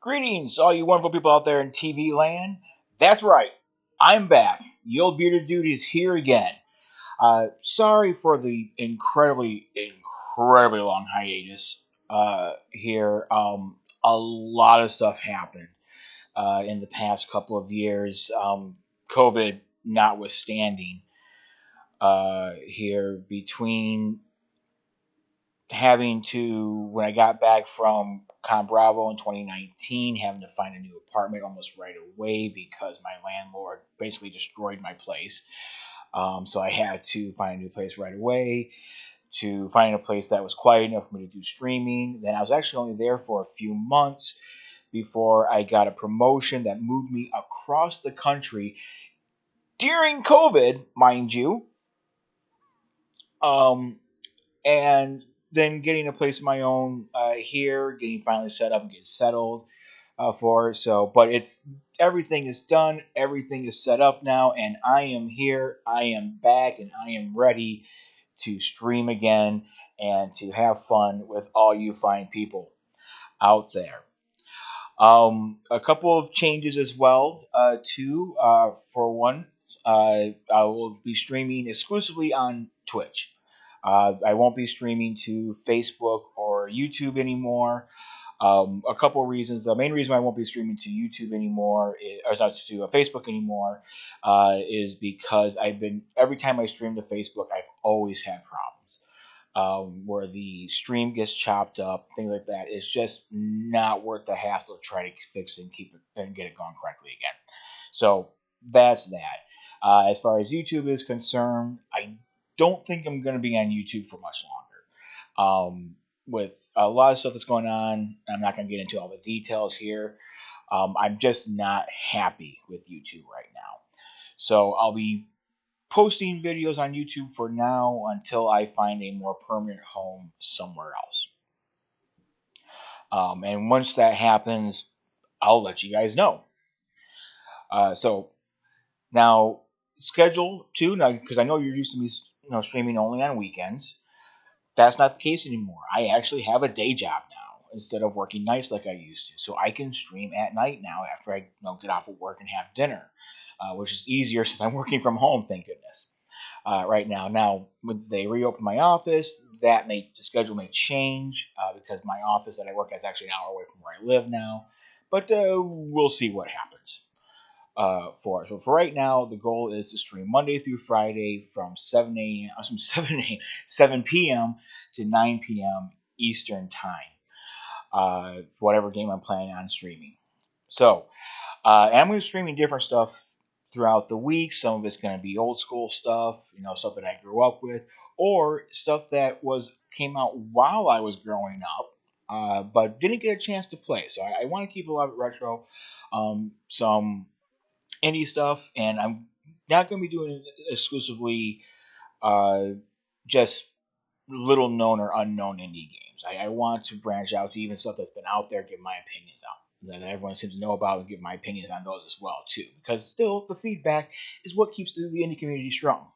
Greetings, all you wonderful people out there in TV land. That's right, I'm back. The old bearded dude is here again. Sorry for the incredibly long hiatus here. A lot of stuff happened in the past couple of years, COVID notwithstanding, here between having to, when I got back from Con Bravo in 2019, having to find a new apartment almost right away because my landlord basically destroyed my place. So I had to find a new place right away, to find a place that was quiet enough for me to do streaming. Then I was actually only there for a few months before I got a promotion that moved me across the country during COVID, mind you. Um, and then getting a place of my own here, getting finally set up and getting settled for it. So, but it's everything is done, everything is set up now, and I am here, I am back, and I am ready to stream again and to have fun with all you fine people out there. A couple of changes as well, too. For one, I will be streaming exclusively on Twitch. I won't be streaming to Facebook or YouTube anymore. A couple of reasons. The main reason why I won't be streaming to YouTube anymore, or not to Facebook anymore, is because I've been every time I stream to Facebook, I've always had problems where the stream gets chopped up, things like that. It's just not worth the hassle to try to fix it and keep it and get it going correctly again. So that's that. As far as YouTube is concerned, I don't think I'm going to be on YouTube for much longer. With a lot of stuff that's going on, I'm not going to get into all the details here. I'm just not happy with YouTube right now. So I'll be posting videos on YouTube for now until I find a more permanent home somewhere else. And once that happens, I'll let you guys know. So now, schedule too, now because I know you're used to me, streaming only on weekends. That's not the case anymore. I actually have a day job now instead of working nights like I used to. So I can stream at night now after I get off of work and have dinner, which is easier since I'm working from home, thank goodness. Right now. Now, when they reopen my office, the schedule may change because my office that I work at is actually an hour away from where I live now. But we'll see what happens for it. So for right now, the goal is to stream Monday through Friday from 7 p.m. to 9 p.m. Eastern time. Whatever game I'm planning on streaming. So, and I'm going to be streaming different stuff throughout the week. Some of it's going to be old school stuff, stuff that I grew up with, or stuff that came out while I was growing up, but didn't get a chance to play. So I want to keep a lot of retro, some indie stuff, and I'm not going to be doing it exclusively just little known or unknown indie games. I want to branch out to even stuff that's been out there, give my opinions out that everyone seems to know about, and give my opinions on those as well too. Because still, the feedback is what keeps the indie community strong.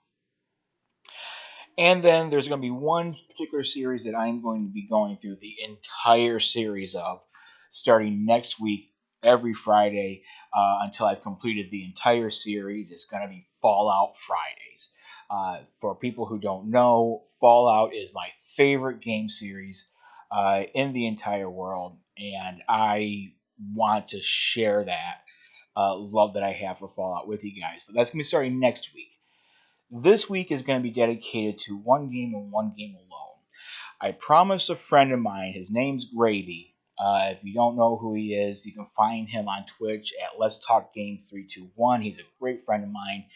And then there's going to be one particular series that I'm going to be going through the entire series of, starting next week, every Friday, until I've completed the entire series. It's going to be Fallout Fridays. For people who don't know, Fallout is my favorite game series in the entire world, and I want to share that love that I have for Fallout with you guys. But that's going to be starting next week. This week is going to be dedicated to one game and one game alone. I promised a friend of mine, his name's Gravy. If you don't know who he is, you can find him on Twitch at Let's Talk Game 321. He's a great friend of mine,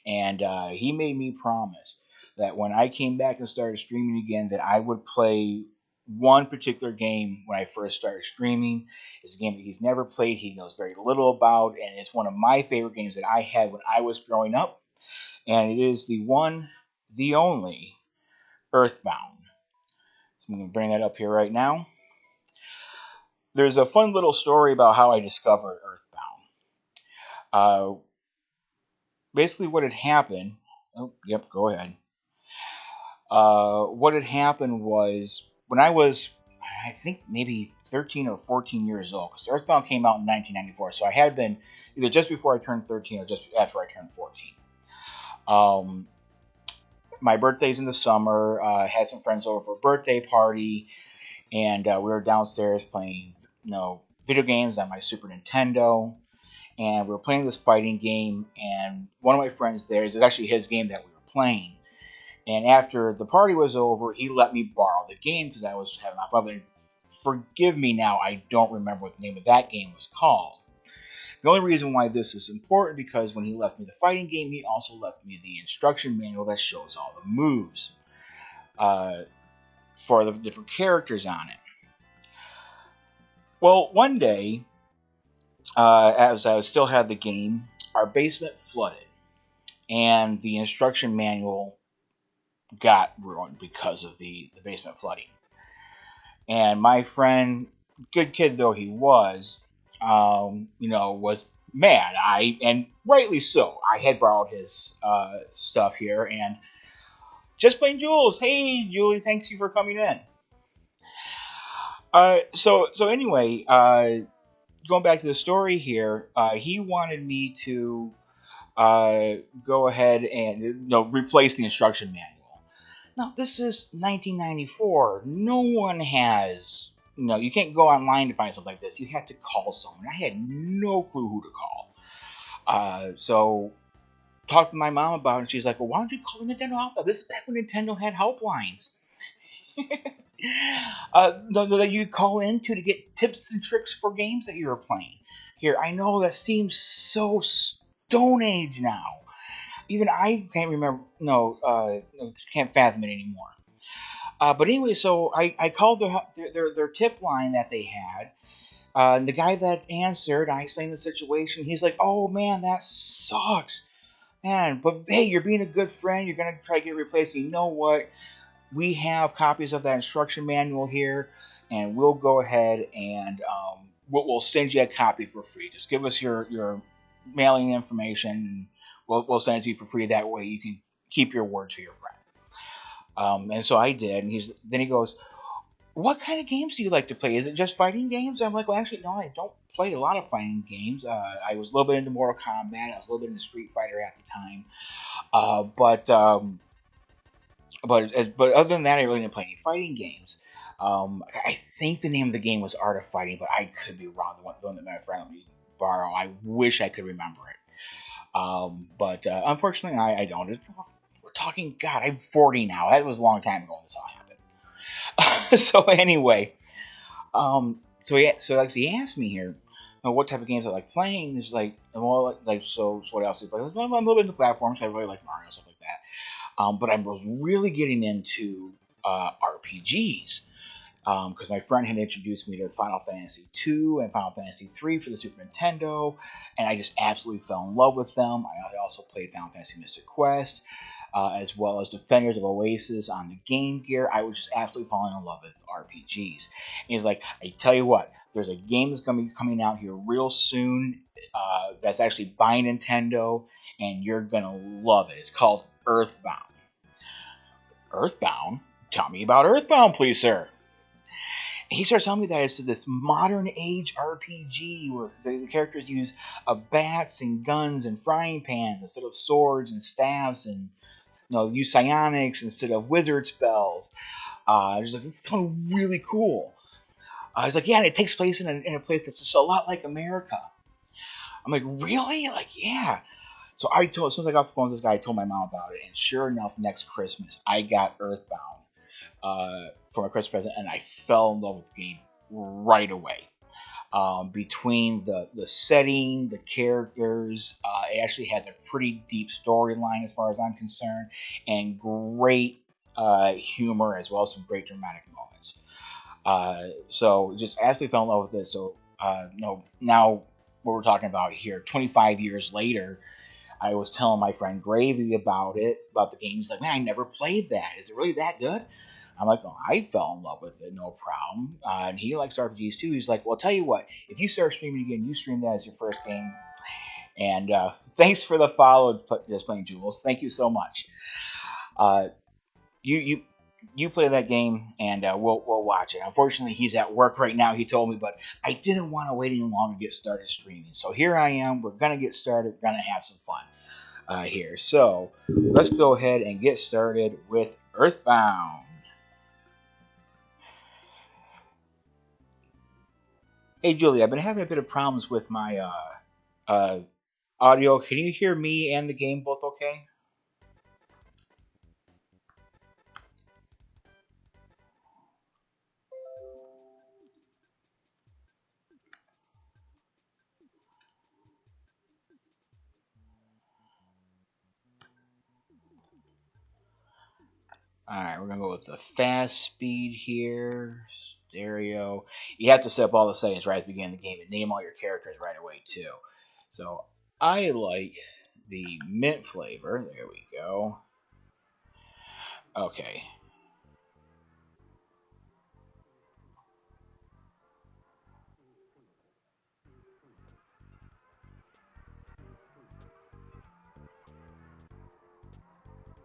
and he made me promise that when I came back and started streaming again, that I would play one particular game when I first started streaming. It's a game that he's never played, he knows very little about, and it's one of my favorite games that I had when I was growing up. And it is the one, the only, Earthbound. So I'm going to bring that up here right now. There's a fun little story about how I discovered Earthbound. Basically, what had happened... Oh, yep, go ahead. What had happened was, when I was, I think maybe 13 or 14 years old, because Earthbound came out in 1994, so I had been either just before I turned 13 or just after I turned 14. Um, my birthday's in the summer. Had some friends over for a birthday party, and we were downstairs playing, video games on my Super Nintendo, and we were playing this fighting game. And one of my friends there is actually his game that we were playing. And after the party was over, he let me borrow the game because I was having fun. And forgive me now, I don't remember what the name of that game was called. The only reason why this is important because when he left me the fighting game, he also left me the instruction manual that shows all the moves for the different characters on it. Well, one day, as I still had the game, our basement flooded, and the instruction manual got ruined because of the basement flooding. And my friend, good kid though he was, was mad. And rightly so. I had borrowed his stuff here, and just plain Jules. Hey, Julie, thank you for coming in. So anyway, going back to the story here, he wanted me to go ahead and replace the instruction manual. Now, this is 1994. No one has, you can't go online to find something like this. You have to call someone. I had no clue who to call. So, talked to my mom about it, and she's like, well, why don't you call the Nintendo helpline? This is back when Nintendo had helplines. That you call into to get tips and tricks for games that you were playing. Here, I know that seems so Stone Age now. Even I can't remember. Can't fathom it anymore. But anyway, so I called their tip line that they had. And the guy that answered, I explained the situation. He's like, "Oh man, that sucks, man. But hey, you're being a good friend. You're gonna try to get replaced. You know what? We have copies of that instruction manual here, and we'll go ahead and we'll send you a copy for free. Just give us your mailing information. We'll send it to you for free. That way you can keep your word to your friend." And so I did. And then he goes, "What kind of games do you like to play? Is it just fighting games?" I'm like, "Well, actually, no, I don't play a lot of fighting games. I was a little bit into Mortal Kombat. I was a little bit into Street Fighter at the time. But other than that, I really didn't play any fighting games. I think the name of the game was Art of Fighting, but I could be wrong. The one that my friend let me borrow. I wish I could remember it. But unfortunately, I don't. We're talking, God, I'm 40 now. That was a long time ago when this all happened. So anyway, he asked me here, what type of games I like playing. Is like, well, so what else do you play? Like, well, I'm a little bit into platforms. I really like Mario and stuff like that. But I was really getting into RPGs. Because my friend had introduced me to Final Fantasy II and Final Fantasy III for the Super Nintendo, and I just absolutely fell in love with them. I also played Final Fantasy Mystic Quest, as well as Defenders of Oasis on the Game Gear. I was just absolutely falling in love with RPGs. And he's like, I tell you what, there's a game that's going to be coming out here real soon that's actually by Nintendo, and you're going to love it. It's called Earthbound. Earthbound? Tell me about Earthbound, please, sir. He starts telling me that it's this modern age RPG where the characters use bats and guns and frying pans instead of swords and staffs, and use psionics instead of wizard spells. He's like, this is really cool. He's like, yeah, and it takes place in a place that's just a lot like America. I'm like, really? Like, yeah. So as soon as I got off the phone with this guy, I told my mom about it, and sure enough, next Christmas, I got Earthbound for my Christmas present, and I fell in love with the game right away. Between the setting, the characters, it actually has a pretty deep storyline as far as I'm concerned, and great humor as well as some great dramatic moments. So just absolutely fell in love with it. So now what we're talking about here, 25 years later, I was telling my friend Gravy about the game. He's like, man, I never played that. Is it really that good? I'm like, oh, I fell in love with it, no problem. And he likes RPGs too. He's like, well, I'll tell you what, if you start streaming again, you stream that as your first game. And thanks for the follow, Just Playing Jules. Thank you so much. You you play that game, and we'll watch it. Unfortunately, he's at work right now. He told me, but I didn't want to wait any longer to get started streaming. So here I am. We're gonna get started. We're gonna have some fun here. So let's go ahead and get started with Earthbound. Hey Julie, I've been having a bit of problems with my uh, audio. Can you hear me and the game both okay? Alright, we're gonna go with the fast speed here. Stereo. You have to set up all the settings right at the beginning of the game and name all your characters right away too. So I like the mint flavor. There we go. Okay.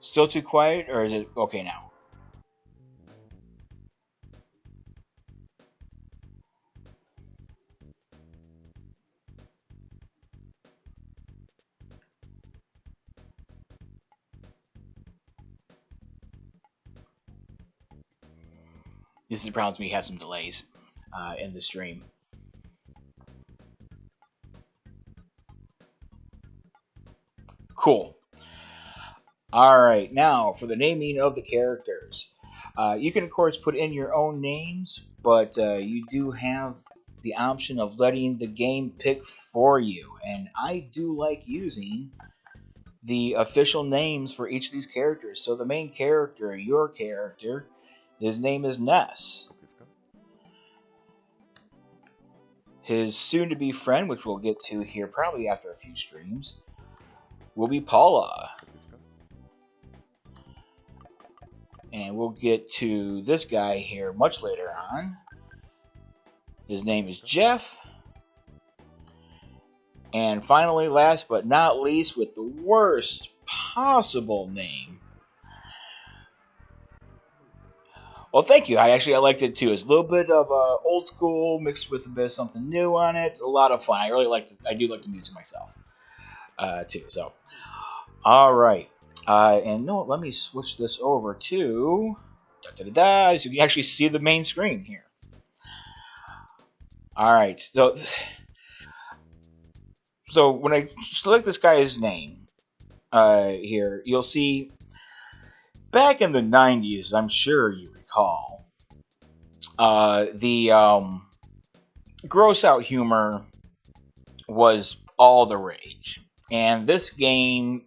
Still too quiet, or is it okay now? This is the problem. We have some delays in the stream. Cool. All right, now for the naming of the characters. You can, of course, put in your own names, but you do have the option of letting the game pick for you. And I do like using the official names for each of these characters. So the main character, your character, his name is Ness. His soon to be friend, which we'll get to here probably after a few streams, will be Paula. And we'll get to this guy here much later on. His name is Jeff. And finally, last but not least, with the worst possible name. Well, thank you. I liked it too. It's a little bit of old school mixed with a bit of something new on it. A lot of fun. I really like. I do like the music myself too. So, all right. And no, let me switch this over to so you can actually see the main screen here. All right. So when I select this guy's name here, you'll see back in the 90s, I'm sure you recall, the gross out humor was all the rage. And this game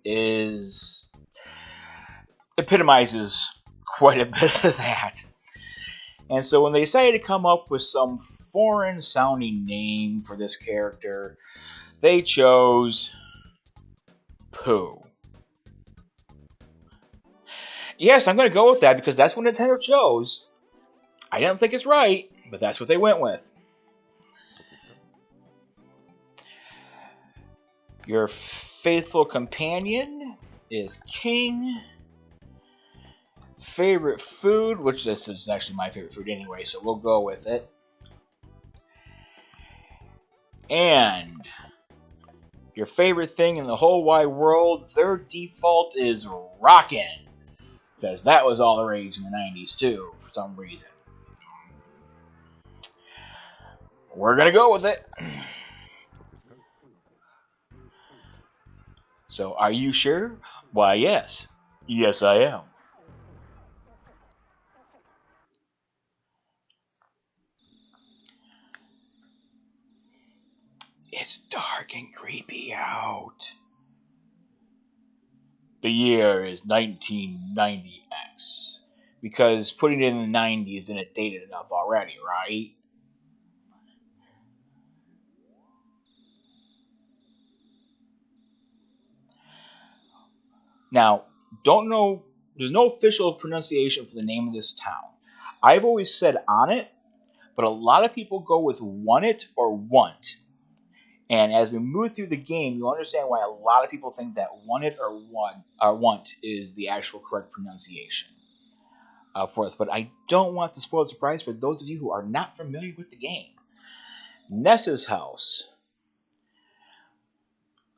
epitomizes quite a bit of that. And so when they decided to come up with some foreign sounding name for this character, they chose Pooh. Yes, I'm going to go with that because that's what Nintendo chose. I don't think it's right, but that's what they went with. Your faithful companion is King. Favorite food, which this is actually my favorite food anyway, so we'll go with it. And your favorite thing in the whole wide world, their default is rockin'. Because that was all the rage in the 90s too, for some reason. We're gonna go with it. So, are you sure? Why, yes. Yes, I am. It's dark and creepy out. The year is 1990X. Because putting it in the 90s isn't it dated enough already, right? Now, don't know, there's no official pronunciation for the name of this town. I've always said on it, but a lot of people go with want it or want. And as we move through the game, you'll understand why a lot of people think that want it or want is the actual correct pronunciation. for this, but I don't want to spoil the surprise for those of you who are not familiar with the game. Ness's house.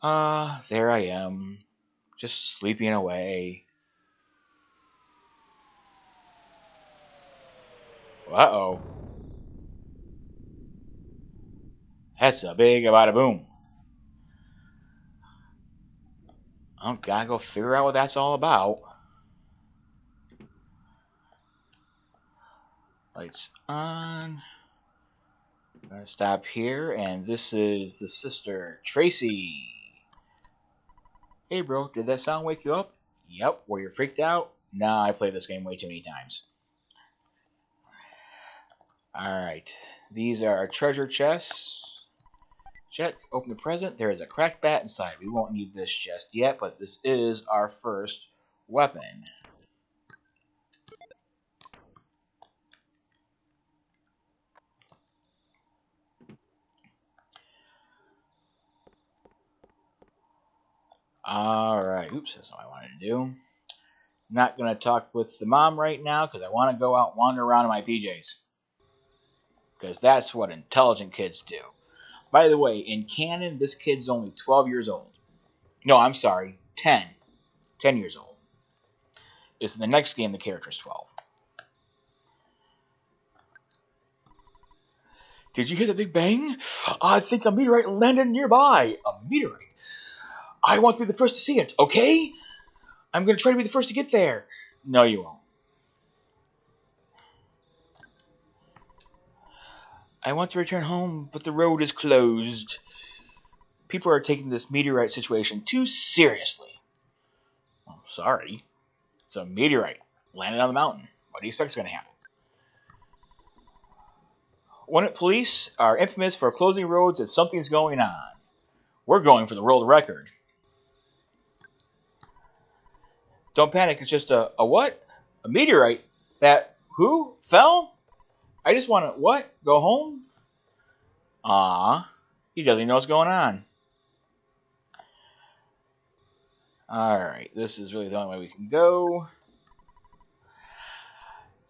There I am, just sleeping away. Uh-oh. That's a big bada boom. I gotta go figure out what that's all about. Lights on. I'm gonna stop here, and this is the sister, Tracy. Hey, bro, did that sound wake you up? Yep. Were you freaked out? Nah, I played this game way too many times. Alright. These are our treasure chests. Check. Open the present. There is a cracked bat inside. We won't need this chest yet, but this is our first weapon. Alright. Oops, that's not what I wanted to do. Not going to talk with the mom right now because I want to go out and wander around in my PJs. Because that's what intelligent kids do. By the way, in canon, this kid's only 12 years old. No, I'm sorry, 10. 10 years old. It's in the next game, the character's 12. Did you hear the big bang? I think a meteorite landed nearby. A meteorite? I want to be the first to see it, okay? I'm going to try to be the first to get there. No, you won't. I want to return home, but the road is closed. People are taking this meteorite situation too seriously. Oh, sorry. It's a meteorite landed on the mountain. What do you expect is going to happen? One police are infamous for closing roads if something's going on. We're going for the world record. Don't panic, it's just a what? A meteorite that who? Fell? I just want to, what? Go home? He doesn't even know what's going on. Alright, this is really the only way we can go.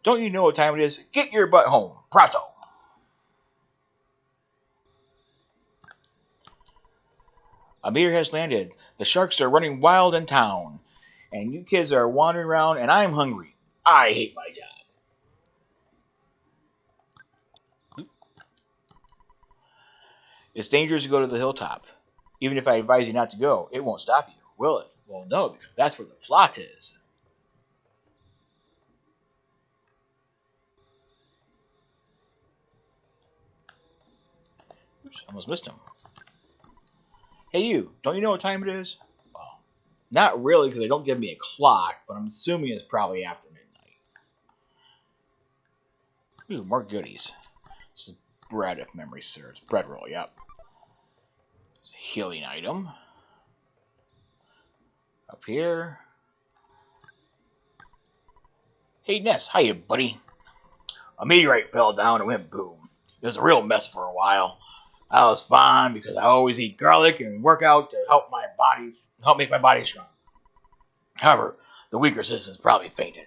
Don't you know what time it is? Get your butt home. Pronto. A meteor has landed. The sharks are running wild in town. And you kids are wandering around, and I'm hungry. I hate my job. It's dangerous to go to the hilltop. Even if I advise you not to go, it won't stop you, will it? Well, no, because that's where the plot is. Oops, almost missed him. Hey, you, don't you know what time it is? Well, not really, because they don't give me a clock, but I'm assuming it's probably after midnight. Ooh, more goodies. This is bread, if memory serves. Bread roll, yep. Healing item. Up here. Hey, Ness, hiya, buddy. A meteorite fell down and went boom. It was a real mess for a while. I was fine because I always eat garlic and work out to help make my body strong. However, the weaker citizens probably fainted.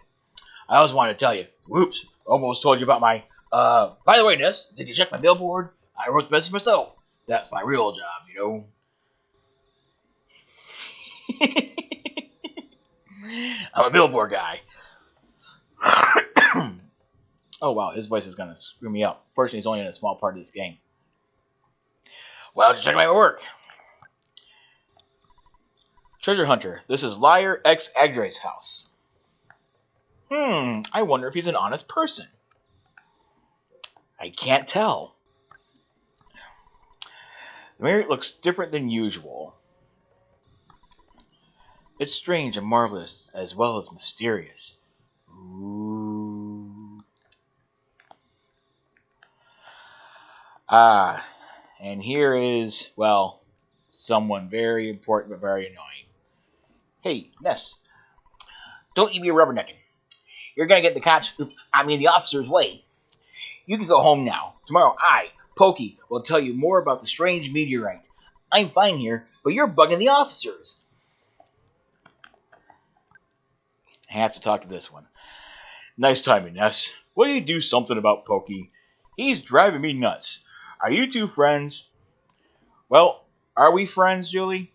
I always wanted to tell you, whoops, almost told you about my, by the way, Ness, did you check my billboard? I wrote the message myself. That's my real job, you know. I'm a billboard guy. Oh, wow, his voice is going to screw me up. Fortunately, he's only in a small part of this game. Well, just check my work. Treasure Hunter. This is Liar X Agdra's house. I wonder if he's an honest person. I can't tell. The mirror looks different than usual. It's strange and marvelous, as well as mysterious. Ooh. And here is, well, someone very important but very annoying. Hey, Ness, don't you be rubbernecking. You're gonna get the officer's way. You can go home now. Tomorrow Pokey, will tell you more about the strange meteorite. I'm fine here, but you're bugging the officers. I have to talk to this one. Nice timing, Ness. Will you do something about Pokey? He's driving me nuts. Are you two friends? Well, are we friends, Julie?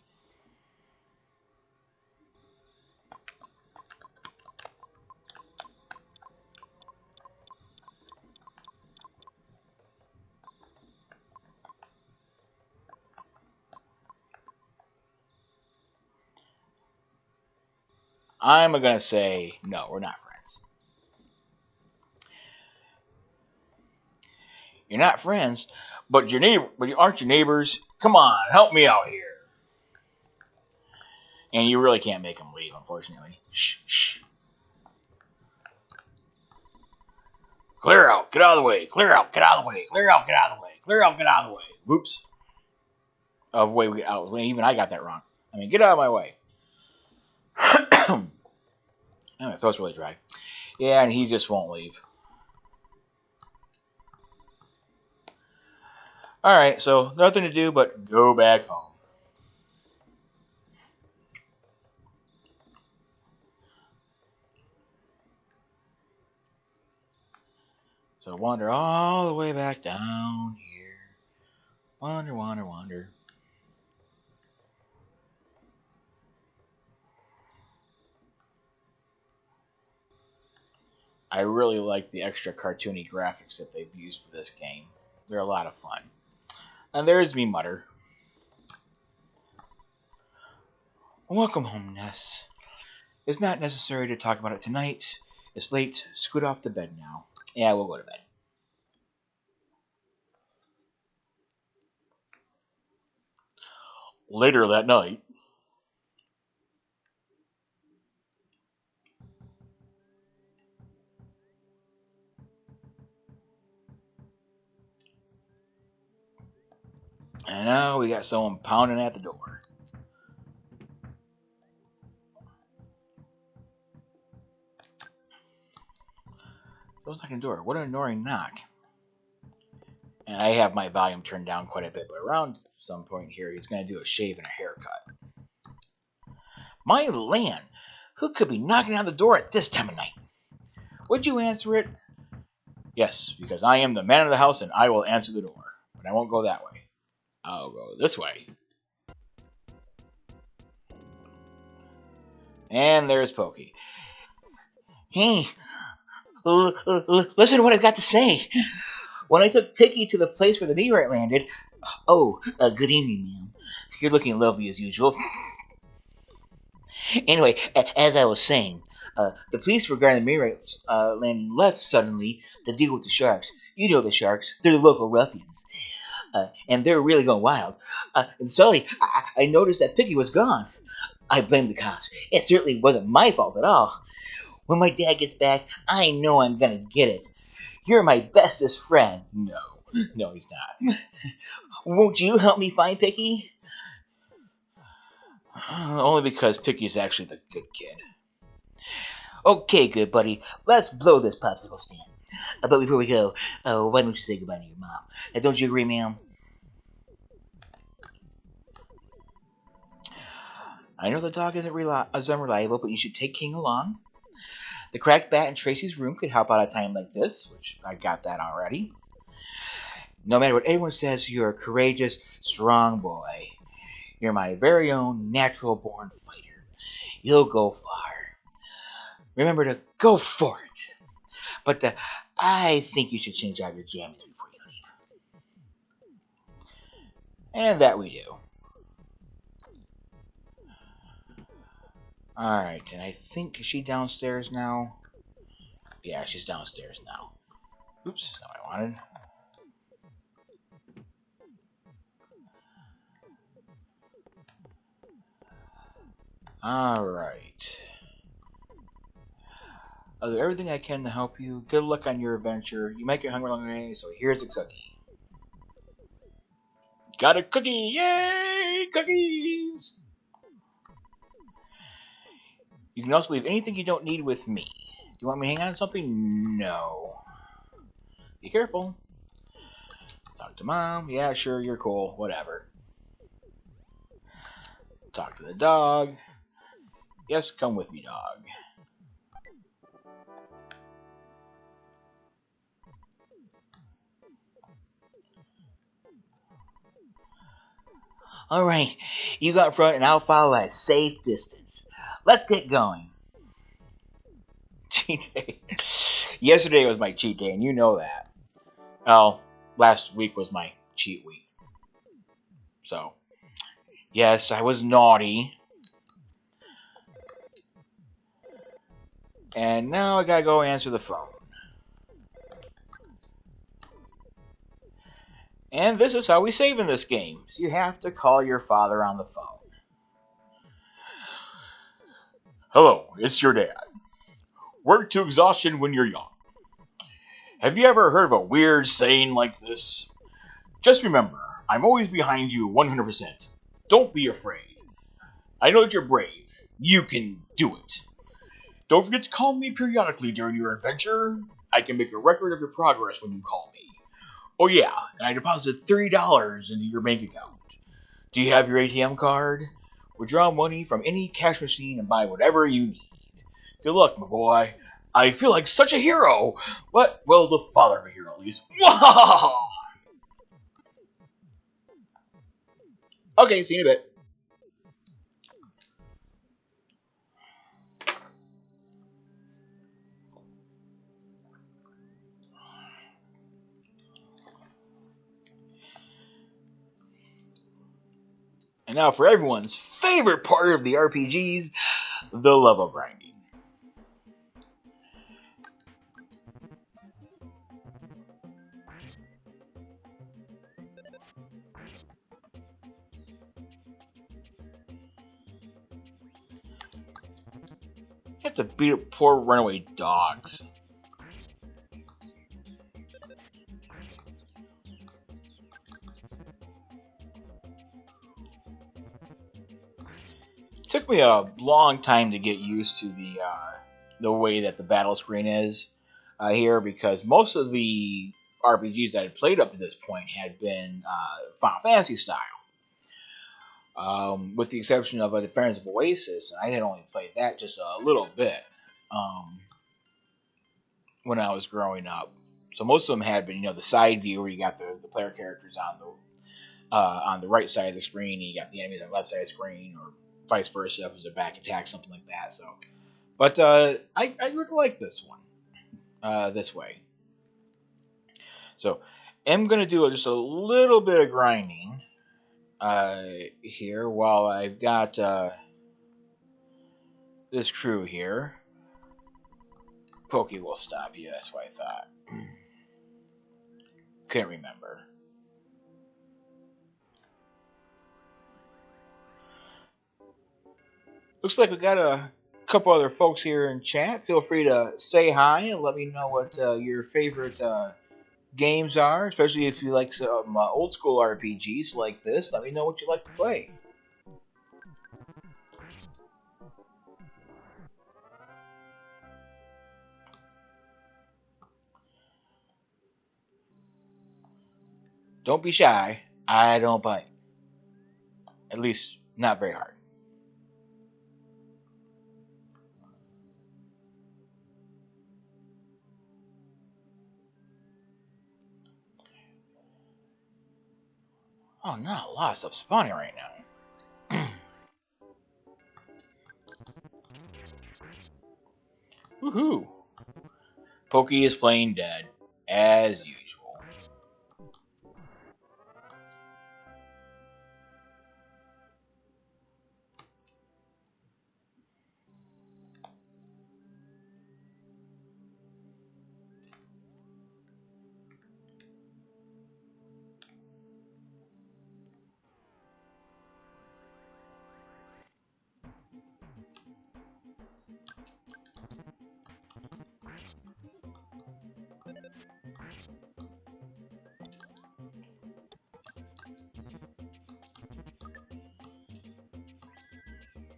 I'm gonna say no, we're not friends. You're not friends, but your neighbor, but you aren't your neighbors. Come on, help me out here. And you really can't make him leave, unfortunately. Shh, shh. Clear out, get out of the way. Clear out, get out of the way. Clear out, get out of the way. Clear out, get out of the way. Whoops. Of way we out. Even I got that wrong. I mean, get out of my way. My throat's really dry. Yeah, and he just won't leave. Alright, so nothing to do but go back home. So wander all the way back down here. Wander, wander, wander. I really like the extra cartoony graphics that they've used for this game. They're a lot of fun. And there's me mutter. Welcome home, Ness. It's not necessary to talk about it tonight. It's late. Scoot off to bed now. Yeah, we'll go to bed. Later that night. And now we got someone pounding at the door. Someone's knocking the door. What an annoying knock. And I have my volume turned down quite a bit, but around some point here, he's going to do a shave and a haircut. My land! Who could be knocking on the door at this time of night? Would you answer it? Yes, because I am the man of the house and I will answer the door. But I won't go that way. I'll go this way. And there's Pokey. Hey, listen to what I've got to say. When I took Picky to the place where the meteorite landed, good evening, ma'am. You're looking lovely as usual. Anyway, as I was saying, the police regarding the meteorite landing left suddenly to deal with the sharks. You know the sharks; they're the local ruffians, and they're really going wild. And suddenly, I noticed that Picky was gone. I blame the cops. It certainly wasn't my fault at all. When my dad gets back, I know I'm gonna get it. You're my bestest friend. No, he's not. Won't you help me find Picky? Only because Picky's actually the good kid. Okay, good buddy. Let's blow this popsicle stand. But before we go, why don't you say goodbye to your mom? Don't you agree, ma'am? I know the dog isn't as unreliable, but you should take King along. The cracked bat in Tracy's room could help out at a time like this, which I got that already. No matter what anyone says, you're a courageous, strong boy. You're my very own natural-born fighter. You'll go far. Remember to go for it. But I think you should change out your jammies before you leave. And that we do. Alright, and I think, is she downstairs now? Yeah, she's downstairs now. Oops, that's not what I wanted. Alright. I'll do everything I can to help you. Good luck on your adventure. You might get hungry along the way, so here's a cookie. Got a cookie! Yay! Cookies! You can also leave anything you don't need with me. Do you want me to hang on to something? No. Be careful. Talk to Mom. Yeah, sure, you're cool. Whatever. Talk to the dog. Yes, come with me, dog. All right, you go in front and I'll follow at a safe distance. Let's get going. Cheat day. Yesterday was my cheat day, and you know that. Oh, last week was my cheat week. So, yes, I was naughty. And now I gotta go answer the phone. And this is how we save in this game. So you have to call your father on the phone. Hello, it's your dad. Work to exhaustion when you're young. Have you ever heard of a weird saying like this? Just remember, I'm always behind you 100%. Don't be afraid. I know that you're brave. You can do it. Don't forget to call me periodically during your adventure. I can make a record of your progress when you call me. Oh yeah, and I deposited $30 into your bank account. Do you have your ATM card? Withdraw money from any cash machine and buy whatever you need. Good luck, my boy. I feel like such a hero. What? Well, the father of a hero, at least. Okay, see you in a bit. And now for everyone's favorite part of the RPGs, the level grinding. You have to beat up poor runaway dogs. It took me a long time to get used to the way that the battle screen is here because most of the RPGs that I had played up to this point had been Final Fantasy style. With the exception of a Defenders of Oasis, and I had only played that just a little bit when I was growing up. So most of them had been, the side view where you got the player characters on the right side of the screen, and you got the enemies on the left side of the screen, or vice versa if it was a back attack, something like that. So, but I really like this one this way. So, I'm gonna do just a little bit of grinding here while I've got this crew here. Pokey will stop you. That's what I thought. Couldn't remember. Looks like we got a couple other folks here in chat. Feel free to say hi and let me know what your favorite games are, especially if you like some old school RPGs like this. Let me know what you like to play. Don't be shy. I don't bite. At least, not very hard. Oh, not a lot of stuff spawning right now. Woohoo! Pokey is playing dead, as usual.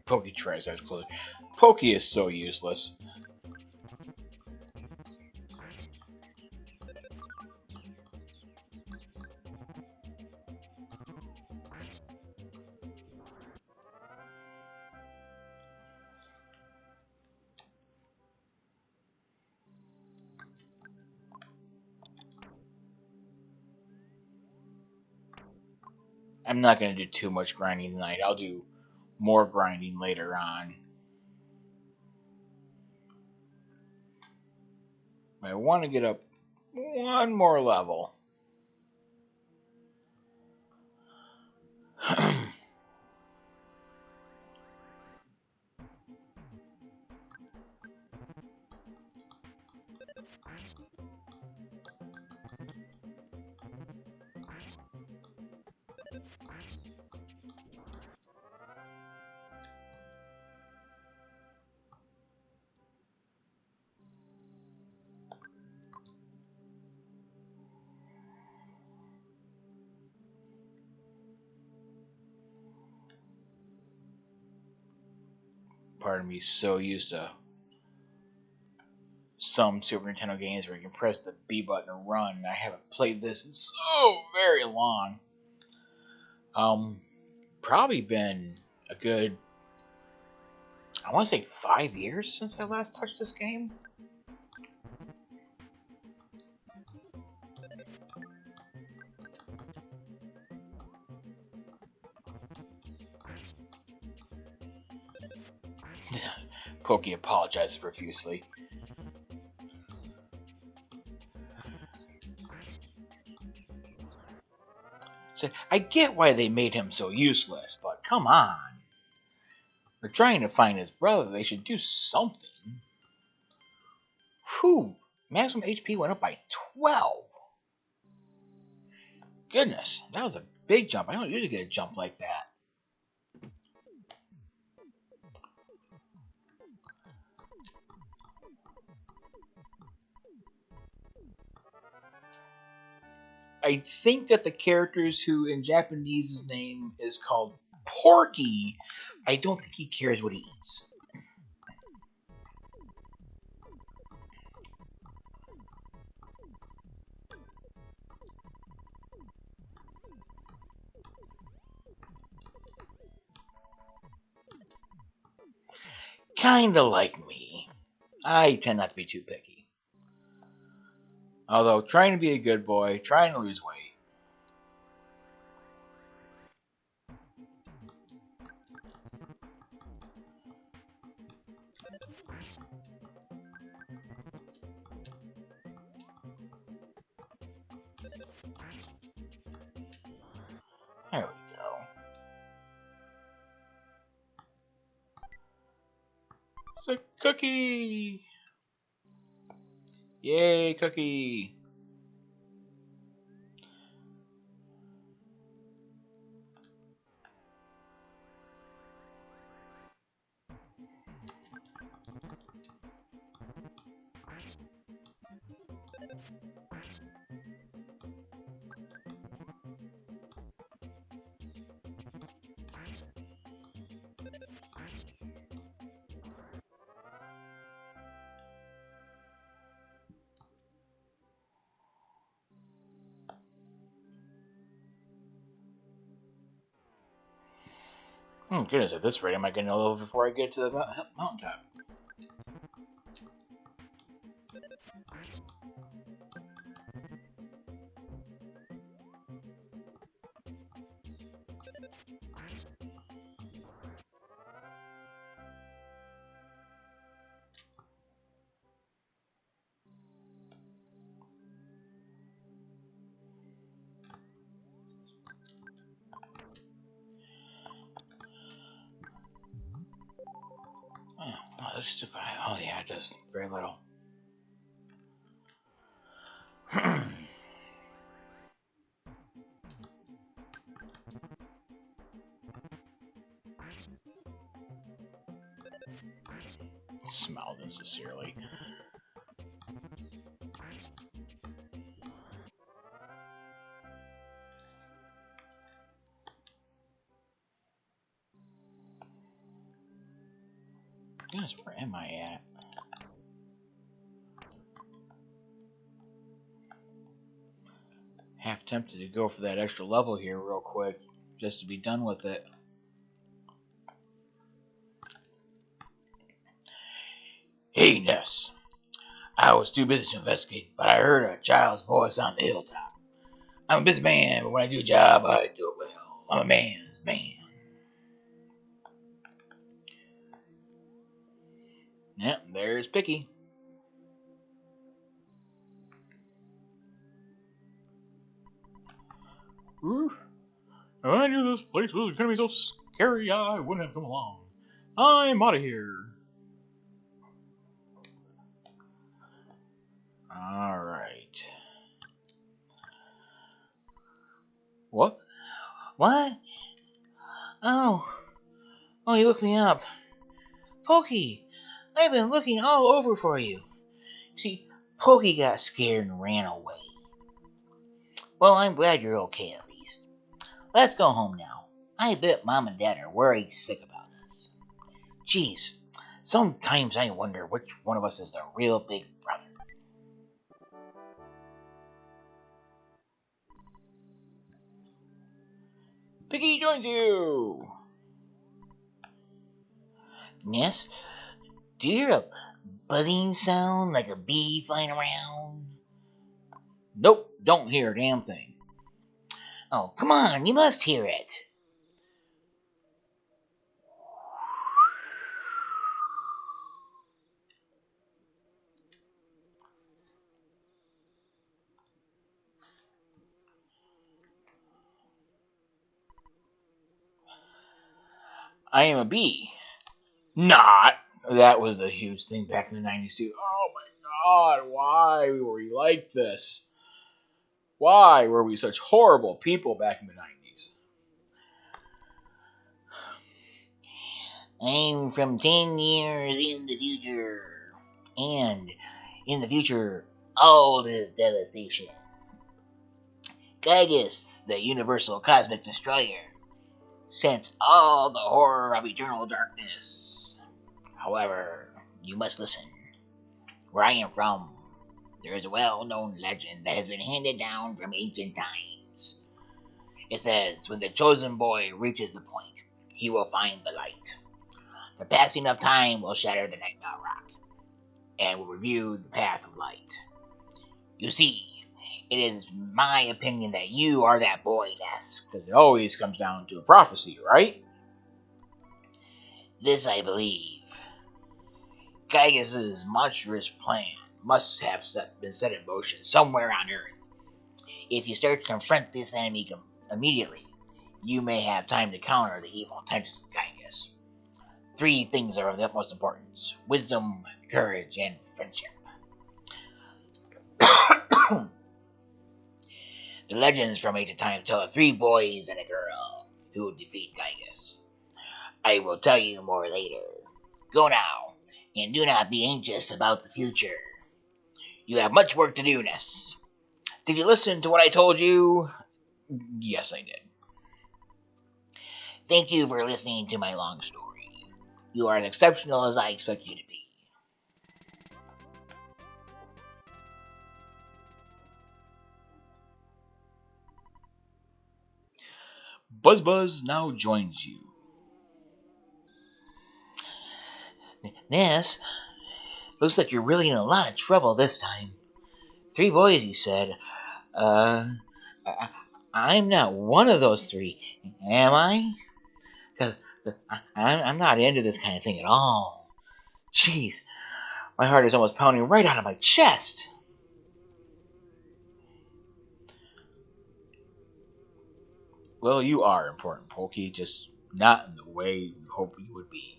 Pokey tries that close. Pokey is so useless. I'm not going to do too much grinding tonight. I'll do more grinding later on. I want to get up one more level. Part of me so used to some Super Nintendo games where you can press the B button and run. I haven't played this in so very long. Probably been a good, I want to say 5 years since I last touched this game. Pokey apologizes profusely. Said, I get why they made him so useless, but come on. They're trying to find his brother. They should do something. Whew. Maximum HP went up by 12. Goodness, that was a big jump. I don't usually get a jump like that. I think that the characters who in Japanese his name is called Porky, I don't think he cares what he eats. Kinda like me. I tend not to be too picky. Although, trying to be a good boy, trying to lose weight. There we go. It's a cookie! Yay, cookie! Oh goodness, at this rate I might get a level before I get to the mountaintop. Oh, this is too far. Oh yeah, it does very little. Smiled insincerely. Goodness, where am I at? Half tempted to go for that extra level here real quick, just to be done with it. Hey, Ness. I was too busy to investigate, but I heard a child's voice on the hilltop. I'm a busy man, but when I do a job, I do it well. I'm a man's man. Yep, there's Picky. Ooh, if I knew this place was going to be so scary, I wouldn't have come along. I'm out of here. Alright. What? What? Oh. Oh, you woke me up. Pokey, I've been looking all over for you. See, Pokey got scared and ran away. Well, I'm glad you're okay at least. Let's go home now. I bet Mom and Dad are worried sick about us. Geez, sometimes I wonder which one of us is the real big brother. Piggy joins you! Yes? Do you hear a buzzing sound like a bee flying around? Nope, don't hear a damn thing. Oh, come on, you must hear it. I am a bee. Not. That was a huge thing back in the 90s, too. Oh my god, why were we like this? Why were we such horrible people back in the 90s? I'm from 10 years in the future. And in the future, all is devastation. Gygus, the universal cosmic destroyer, sent all the horror of eternal darkness. However, you must listen. Where I am from, there is a well-known legend that has been handed down from ancient times. It says, when the chosen boy reaches the point, he will find the light. The passing of time will shatter the nightmare rock, and will reveal the path of light. You see, it is my opinion that you are that boy, Ness, because it always comes down to a prophecy, right? This I believe. Gygus' monstrous plan must have been set in motion somewhere on Earth. If you start to confront this enemy immediately, you may have time to counter the evil intentions of Gygus. 3 things are of the utmost importance: wisdom, courage, and friendship. The legends from ancient times tell of 3 boys and a girl who would defeat Gygus. I will tell you more later. Go now, and do not be anxious about the future. You have much work to do, Ness. Did you listen to what I told you? Yes, I did. Thank you for listening to my long story. You are as exceptional as I expect you to be. Buzz now joins you. Ness, looks like you're really in a lot of trouble this time. 3 boys, you said. Uh, I'm not one of those 3, am I? Because I'm not into this kind of thing at all. Jeez, my heart is almost pounding right out of my chest. Well, you are important, Pokey, just not in the way you hope you would be.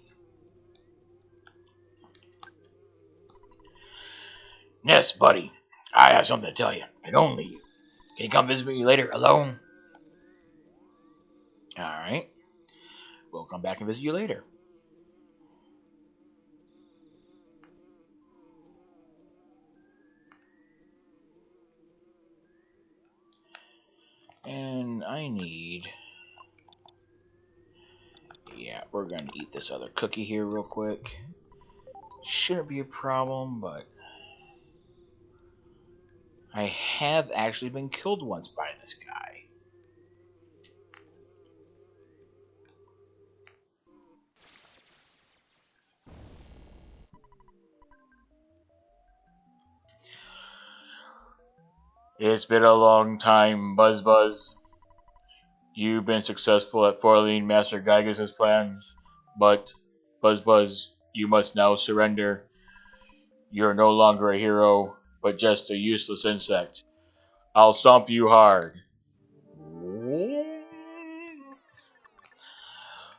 Yes, buddy, I have something to tell you, and only you. Can you come visit me later alone? Alright, we'll come back and visit you later. And I need... Yeah, we're going to eat this other cookie here real quick. Shouldn't be a problem, but... I have actually been killed once by this guy. It's been a long time, Buzz. You've been successful at foiling Master Gygas' plans, but, Buzz, you must now surrender. You're no longer a hero, but just a useless insect. I'll stomp you hard.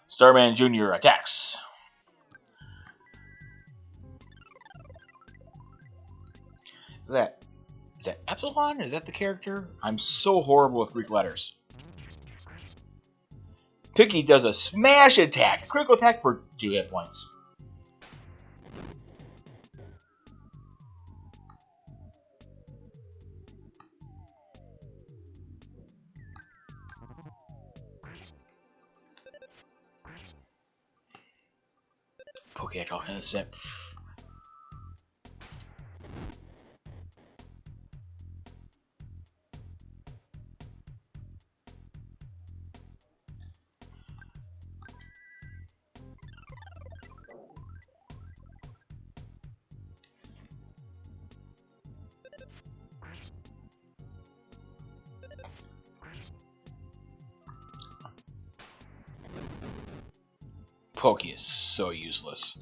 Starman Jr. attacks. Is that Epsilon? Is that the character? I'm so horrible with Greek letters. Picky does a smash attack, a critical attack for 2 hit points. Okay, I innocent. Pokey is so useless.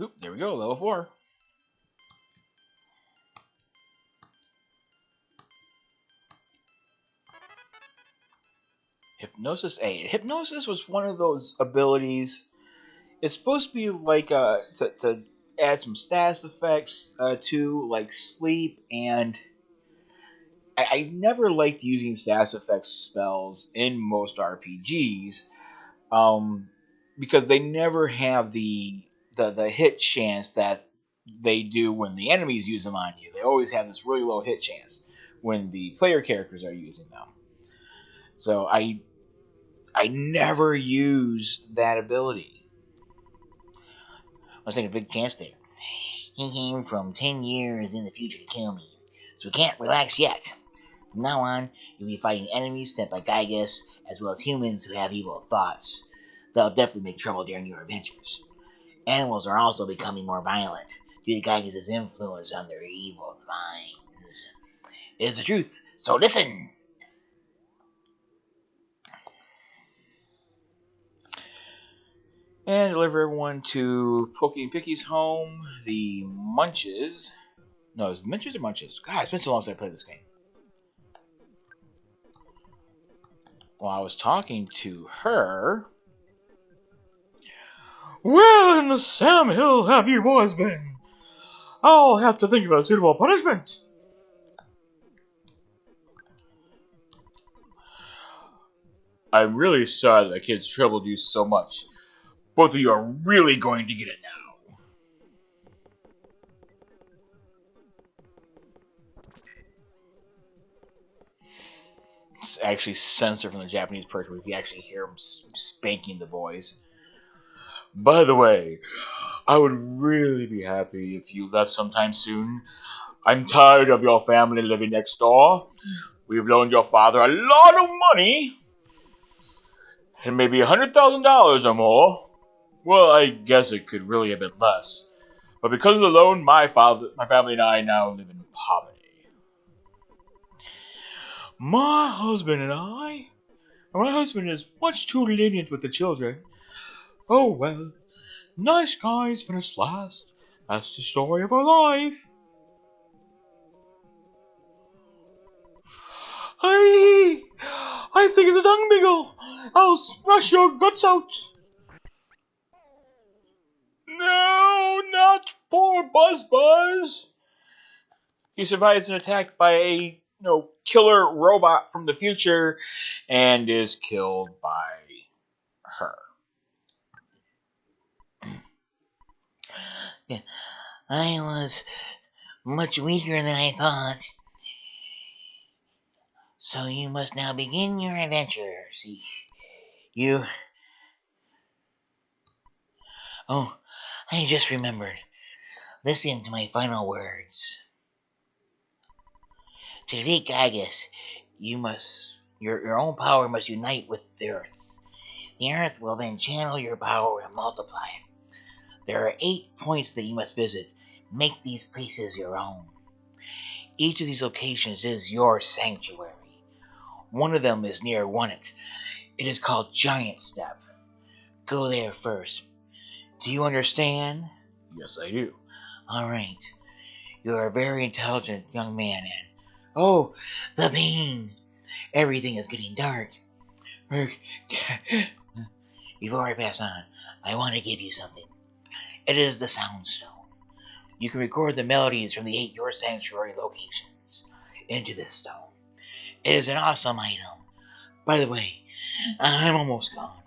Oop, there we go, level 4. Hypnosis 8. Hypnosis was one of those abilities. It's supposed to be like to add some status effects to like sleep, and I never liked using status effects spells in most RPGs, um, because they never have the hit chance that they do when the enemies use them on you. They always have this really low hit chance when the player characters are using them. So I never use that ability. I was taking a big chance there. He came from 10 years in the future to kill me, so we can't relax yet. From now on, you'll be fighting enemies sent by Gygas, as well as humans who have evil thoughts. They'll definitely make trouble during your adventures. Animals are also becoming more violent due to Gygas' influence on their evil minds. It is the truth, so listen! And deliver everyone to Pokey and Picky's home, the Munches. No, is it the Munches or Munches? God, it's been so long since I played this game. While I was talking to her. Where in the Sam Hill have you boys been? I'll have to think of a suitable punishment. I'm really sorry that the kids troubled you so much. Both of you are really going to get it now. It's actually censored from the Japanese version, where you actually hear them spanking the boys. By the way, I would really be happy if you left sometime soon. I'm tired of your family living next door. We've loaned your father a lot of money, and maybe $100,000 or more. Well, I guess it could really have been less. But because of the loan, my family and I now live in poverty. My husband is much too lenient with the children. Oh well, nice guys finish last. That's the story of our life. I think it's a dung beagle. I'll smash your guts out. No, not poor Buzz. He survives an attack by a killer robot from the future and is killed by her. I was much weaker than I thought. So you must now begin your adventure. See, you... Oh, I just remembered. Listen to my final words. To defeat Gygas, your own power must unite with the Earth. The earth will then channel your power and multiply it. There are 8 points that you must visit. Make these places your own. Each of these locations is your sanctuary. One of them is near Wonnet. It is called Giant Step. Go there first. Do you understand? Yes, I do. All right. You are a very intelligent young man, and oh, the pain! Everything is getting dark. Before I pass on, I want to give you something. It is the Soundstone. You can record the melodies from the 8 Your Sanctuary locations into this stone. It is an awesome item. By the way, I'm almost gone.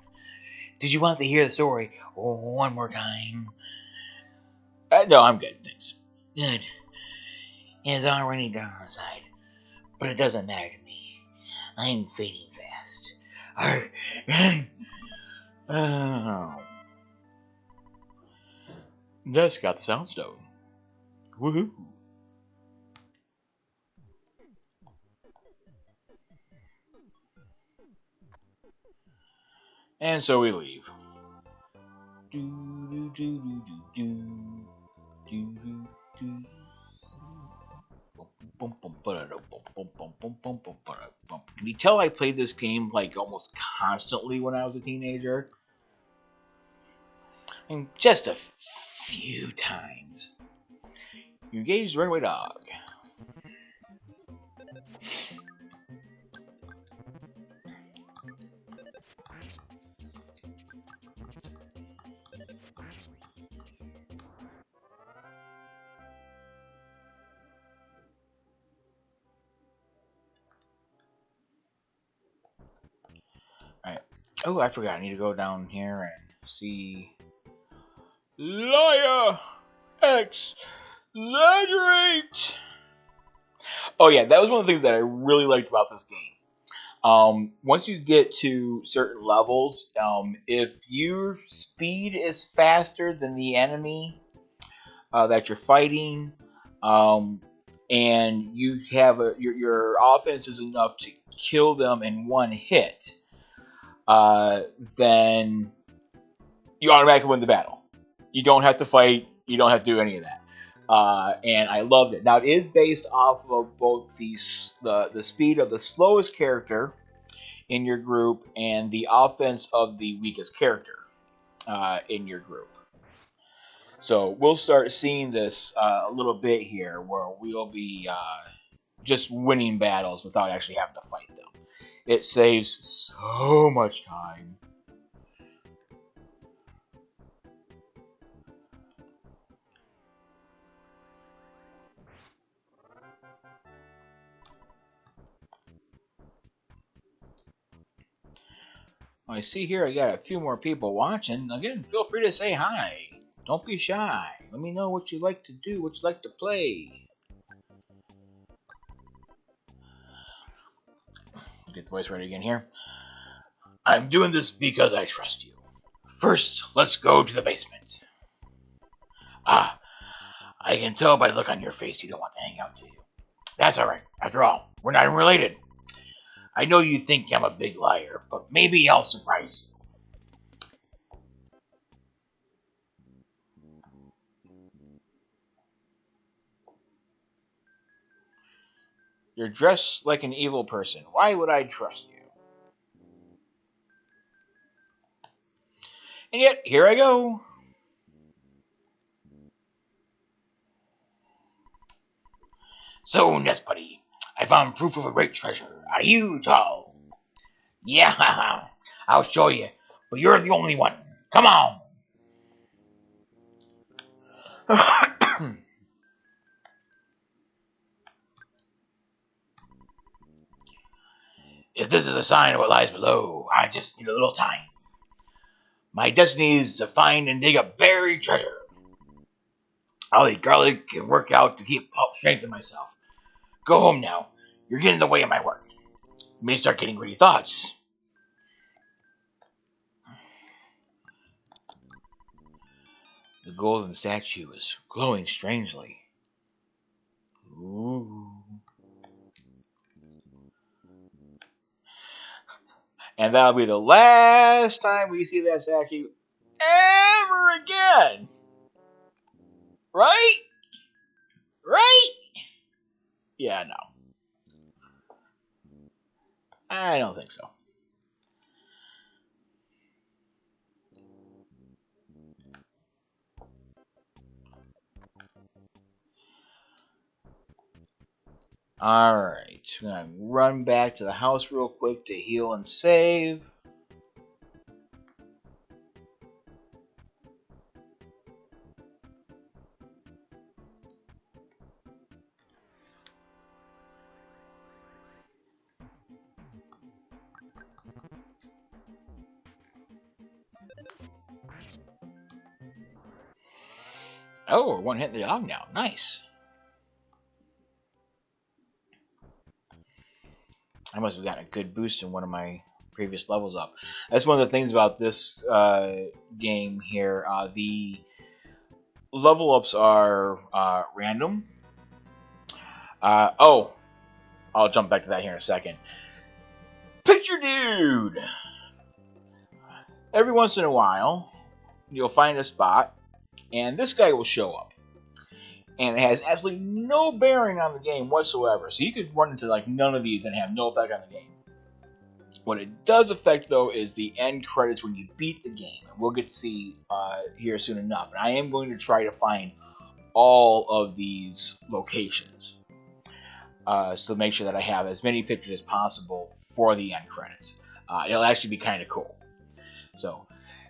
Did you want to hear the story one more time? No, I'm good, thanks. Good. It's already dark outside, but it doesn't matter to me. I'm fading fast. Oh. Just got the Soundstone. Woohoo! And so we leave. Can you tell I played this game like almost constantly when I was a teenager? And just a few times. You engaged the runaway dog. Alright. Oh, I forgot. I need to go down here and see. Liar! Exaggerate! Oh, yeah, that was one of the things that I really liked about this game. Once you get to certain levels, if your speed is faster than the enemy that you're fighting, and you have your offense is enough to kill them in one hit, then you automatically win the battle. You don't have to fight. You don't have to do any of that. And I loved it. Now it is based off of both the speed of the slowest character in your group and the offense of the weakest character in your group. So we'll start seeing this a little bit here, where we'll be just winning battles without actually having to fight them. It saves so much time. I see here I got a few more people watching. Again, feel free to say hi. Don't be shy. Let me know what you like to do, what you like to play. Get the voice ready again here. I'm doing this because I trust you. First, let's go to the basement. Ah, I can tell by the look on your face you don't want to hang out, do you? That's alright. After all, we're not even related. I know you think I'm a big liar, but maybe I'll surprise you. You're dressed like an evil person. Why would I trust you? And yet, here I go. So, Nest Buddy, I found proof of a great treasure. A huge haul. Yeah, I'll show you. But you're the only one. Come on. If this is a sign of what lies below, I just need a little time. My destiny is to find and dig a buried treasure. I'll eat garlic and work out to help strengthen myself. Go home now. You're getting in the way of my work. You may start getting greedy thoughts. The golden statue is glowing strangely. Ooh. And that'll be the last time we see that statue ever again. Right? Right? Yeah, no. I don't think so. Alright, I'm gonna run back to the house real quick to heal and save. Oh, we're one hit the dog now. Nice. I must have gotten a good boost in one of my previous levels up. That's one of the things about this game here. The level ups are random. I'll jump back to that here in a second. Picture Dude! Every once in a while, you'll find a spot, and this guy will show up. And it has absolutely no bearing on the game whatsoever. So you could run into like none of these and have no effect on the game. What it does affect, though, is the end credits when you beat the game. And we'll get to see here soon enough. And I am going to try to find all of these locations. So to make sure that I have as many pictures as possible for the end credits. It'll actually be kind of cool. So,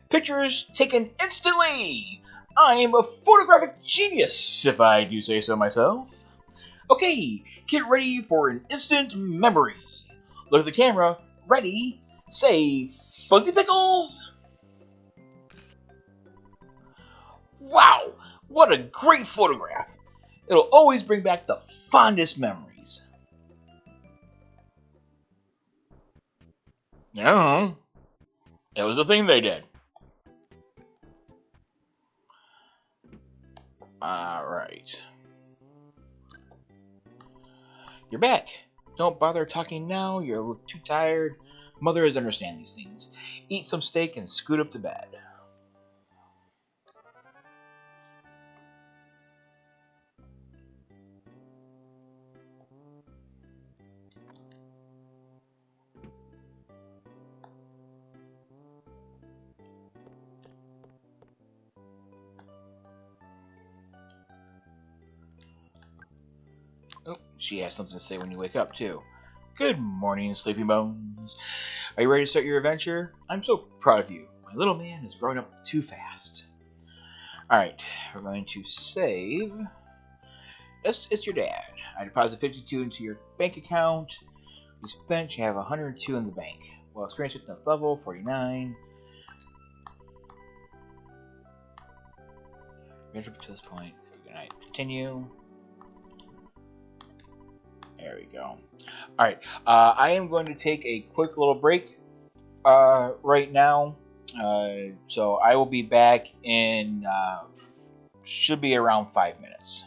pictures taken instantly! I am a photographic genius, if I do say so myself. Okay, get ready for an instant memory. Look at the camera. Ready, say, Fuzzy Pickles! Wow, what a great photograph! It'll always bring back the fondest memories. Yeah, it was a thing they did. Alright. You're back. Don't bother talking now, you're too tired. Mothers understand these things. Eat some steak and scoot up to bed. Oh, she has something to say when you wake up, too. Good morning, Sleepy Bones. Are you ready to start your adventure? I'm so proud of you. My little man is growing up too fast. Alright, we're going to save. Yes, it's your dad. I deposited 52 into your bank account. You spent, you have 102 in the bank. Well, experience fitness level, 49. Measure to this point. Good night. Continue. There we go. Alright, I am going to take a quick little break right now. So I will be back in, should be around 5 minutes.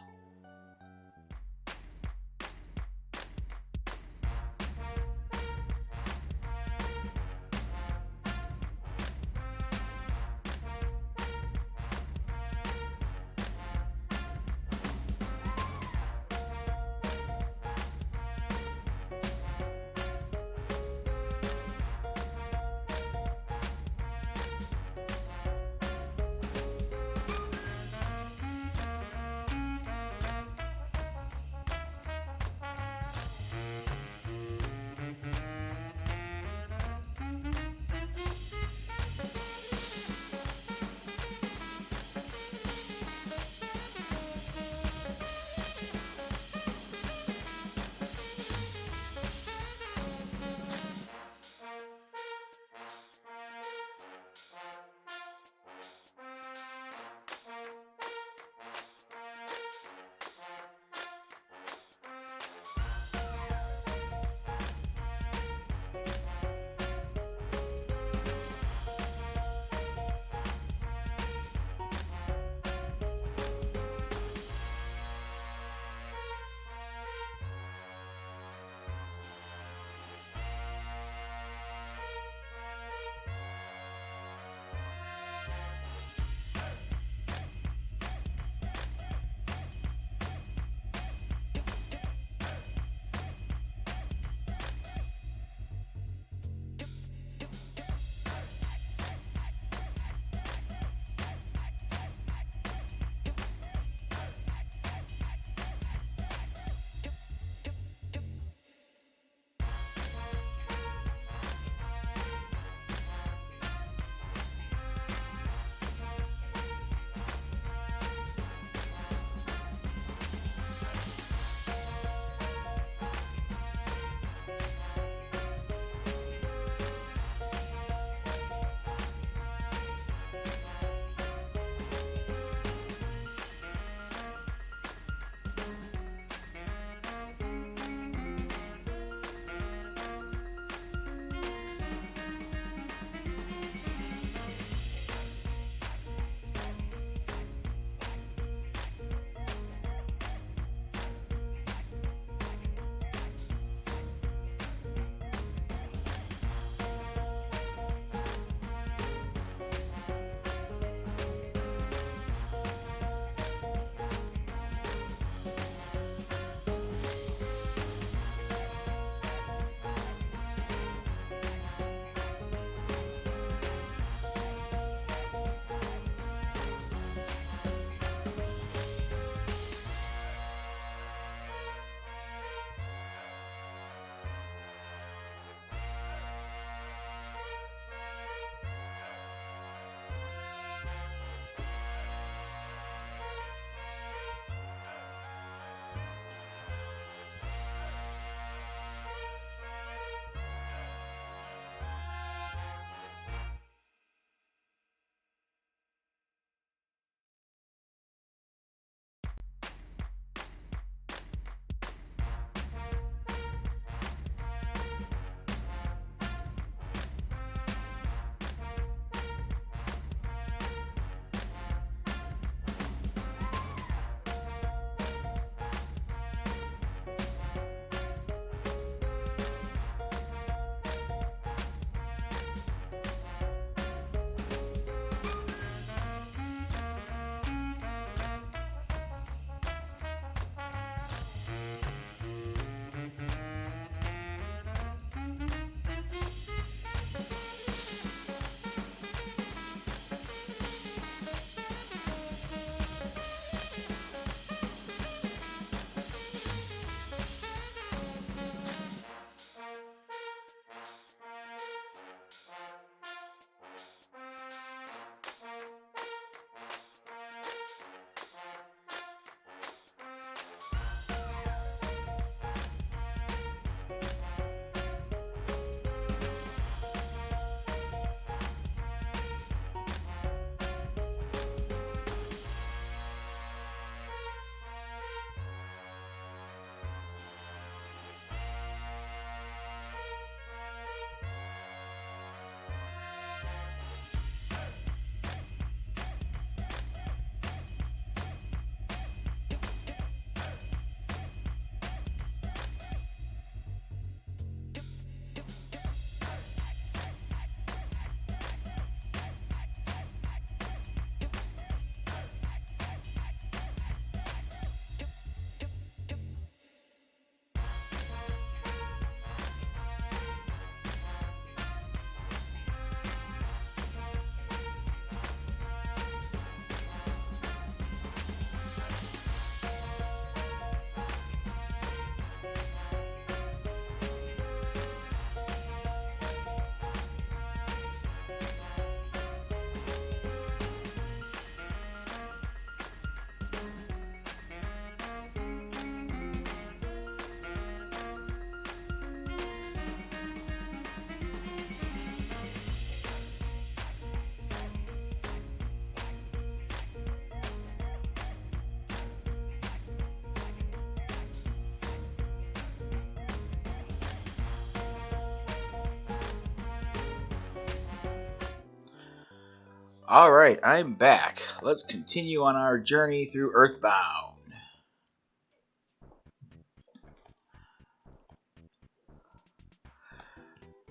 Alright, I'm back. Let's continue on our journey through Earthbound.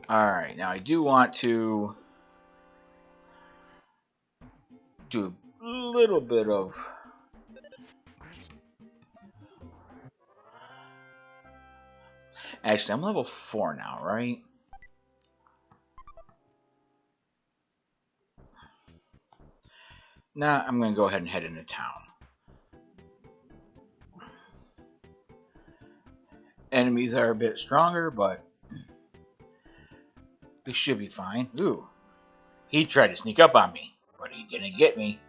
Alright, now I do want to do a little bit of... Actually, I'm level 4 now, right? Nah, I'm going to go ahead and head into town. Enemies are a bit stronger, but they should be fine. Ooh, he tried to sneak up on me, but he didn't get me.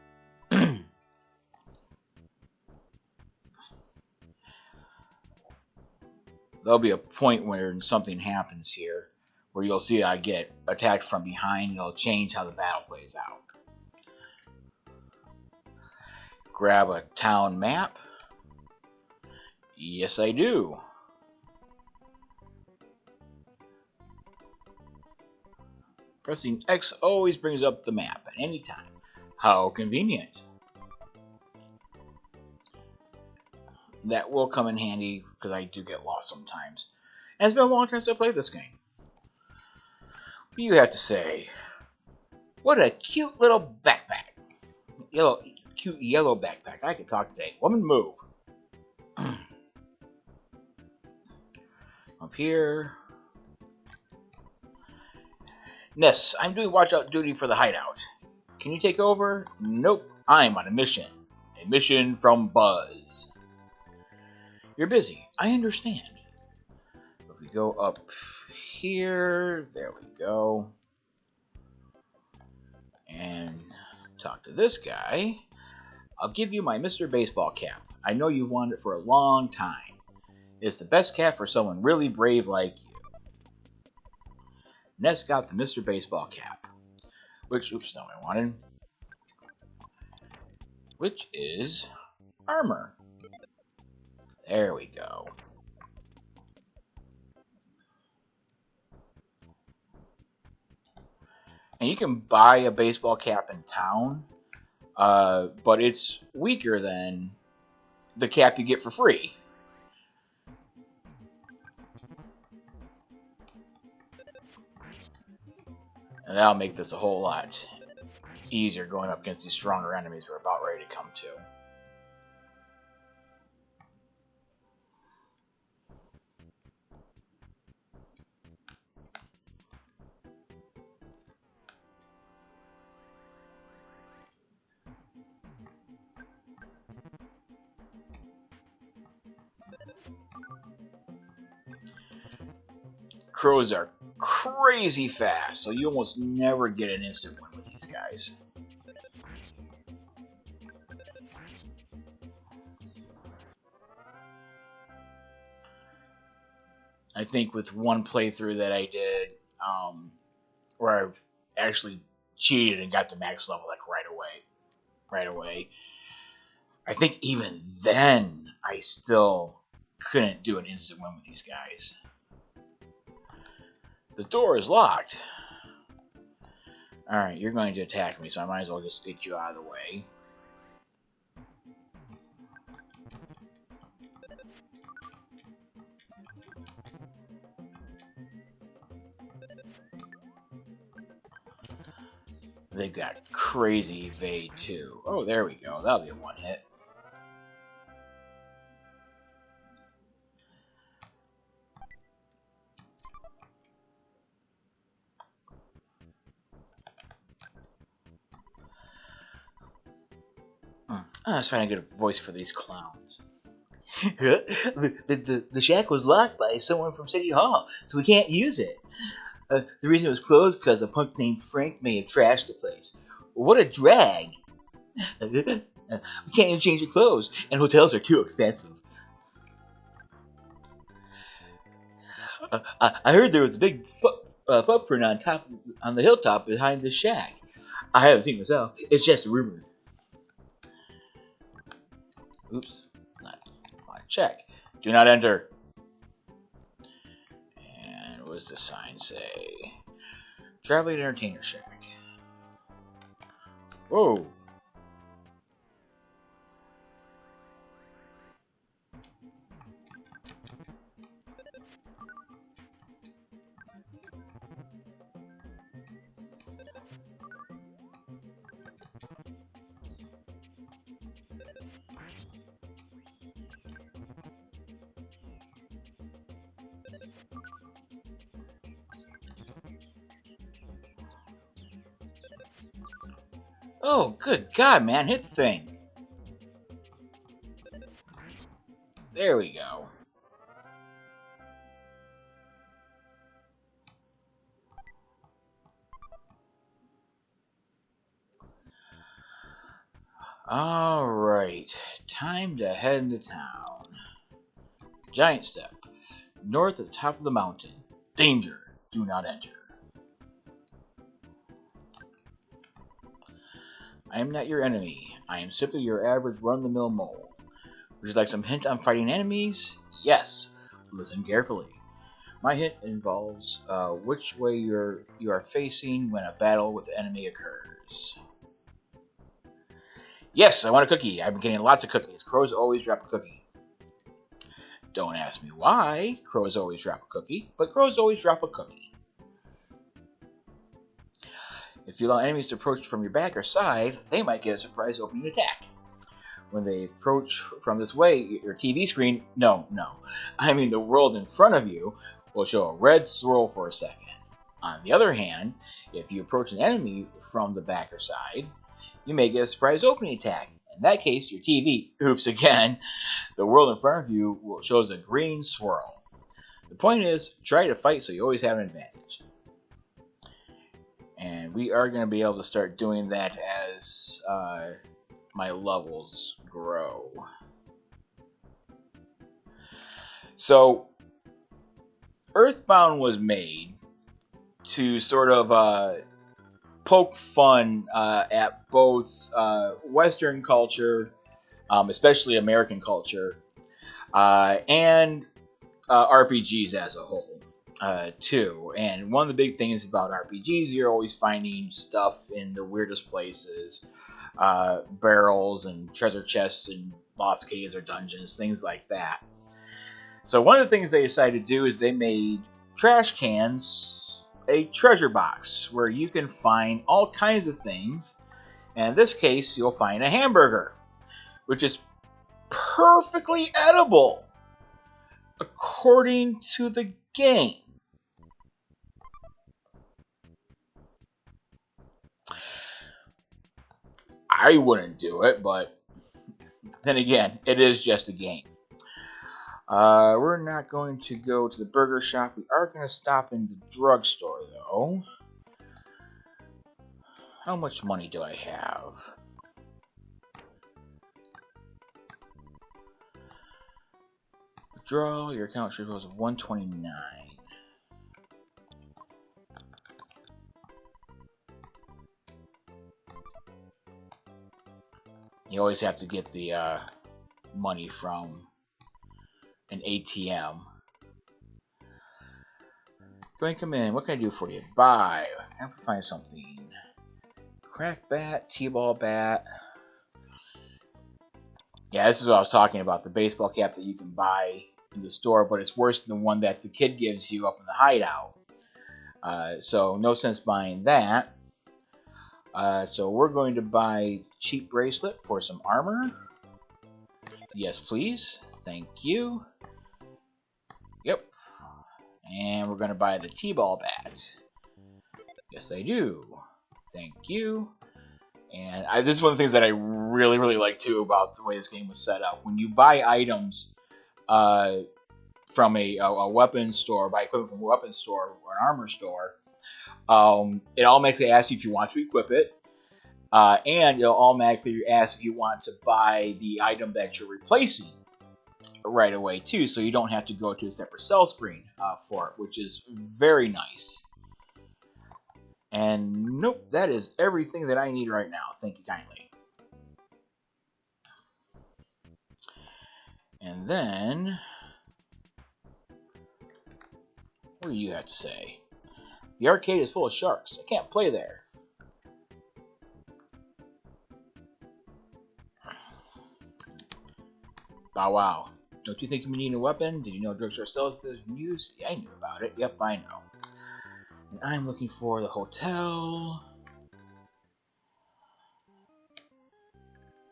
There'll be a point where something happens here where you'll see I get attacked from behind. It'll change how the battle plays out. Grab a town map. Yes, I do. Pressing X always brings up the map at any time. How convenient. That will come in handy because I do get lost sometimes. And it's been a long time since I played this game. What do you have to say? What a cute little backpack. Cute yellow backpack. I can talk today. Woman, move. Up here. Ness, I'm doing watch out duty for the hideout. Can you take over? Nope. I'm on a mission. A mission from Buzz. You're busy. I understand. If we go up here, there we go. And talk to this guy. I'll give you my Mr. Baseball cap. I know you've wanted it for a long time. It's the best cap for someone really brave like you. Ness got the Mr. Baseball cap. Which, oops, not what I wanted. Which is armor. There we go. And you can buy a baseball cap in town, but it's weaker than the cap you get for free. And that'll make this a whole lot easier going up against these stronger enemies we're about ready to come to. Crows are crazy fast, so you almost never get an instant win with these guys. I think with one playthrough that I did, where I actually cheated and got to max level like right away. I think even then I still couldn't do an instant win with these guys. The door is locked. Alright, you're going to attack me, so I might as well just get you out of the way. They've got crazy evade too. Oh, there we go. That'll be a one hit. Let's find a good voice for these clowns. The shack was locked by someone from City Hall, so we can't use it. The reason it was closed because a punk named Frank may have trashed the place. What a drag! We can't even change your clothes, and hotels are too expensive. I heard there was a big footprint on the hilltop behind the shack. I haven't seen it myself. It's just a rumor. Oops. Not check. Do not enter. And what does the sign say? Traveling Entertainer Shack. Whoa. Oh, good God, man. Hit the thing. There we go. Alright. Time to head into town. Giant step. North at the top of the mountain. Danger. Do not enter. I am not your enemy. I am simply your average run-of-the-mill mole. Would you like some hint on fighting enemies? Yes. Listen carefully. My hint involves which way you are facing when a battle with the enemy occurs. Yes, I want a cookie. I've been getting lots of cookies. Crows always drop a cookie. Don't ask me why crows always drop a cookie, but crows always drop a cookie. If you allow enemies to approach from your back or side, they might get a surprise opening attack. When they approach from this way, your TV screen, no, I mean the world in front of you, will show a red swirl for a second. On the other hand, if you approach an enemy from the back or side, you may get a surprise opening attack. In that case, your TV, oops again, the world in front of you shows a green swirl. The point is, try to fight so you always have an advantage. And we are going to be able to start doing that as my levels grow. So, Earthbound was made to sort of poke fun at both Western culture, especially American culture, and RPGs as a whole, too. And one of the big things about RPGs, you're always finding stuff in the weirdest places, barrels and treasure chests and lost caves or dungeons, things like that. So one of the things they decided to do is they made trash cans a treasure box where you can find all kinds of things. And in this case, you'll find a hamburger, which is perfectly edible according to the game. I wouldn't do it, but then again, it is just a game. We're not going to go to the burger shop. We are going to stop in the drugstore, though. How much money do I have? Withdraw. Your account should goes 129. You always have to get the money from an ATM. Go ahead and come in. What can I do for you? Buy. I have to find something. Crack bat, T-ball bat. Yeah, this is what I was talking about. The baseball cap that you can buy in the store, but it's worse than the one that the kid gives you up in the hideout. So no sense buying that. So we're going to buy cheap bracelet for some armor. Yes, please. Thank you. Yep. And we're going to buy the T-ball bat. Yes, I do. Thank you. And this is one of the things that I really, really like, too, about the way this game was set up. When you buy items from a weapons store, buy equipment from a weapons store or an armor store, it automatically asks you if you want to equip it. And it'll automatically ask if you want to buy the item that you're replacing right away, too. So you don't have to go to a separate sell screen for it, which is very nice. And nope, that is everything that I need right now. Thank you kindly. And then, what do you have to say? The arcade is full of sharks. I can't play there. Bow wow. Don't you think you need a weapon? Did you know drugstore sells this use? Yeah, I knew about it. Yep, I know. And I'm looking for the hotel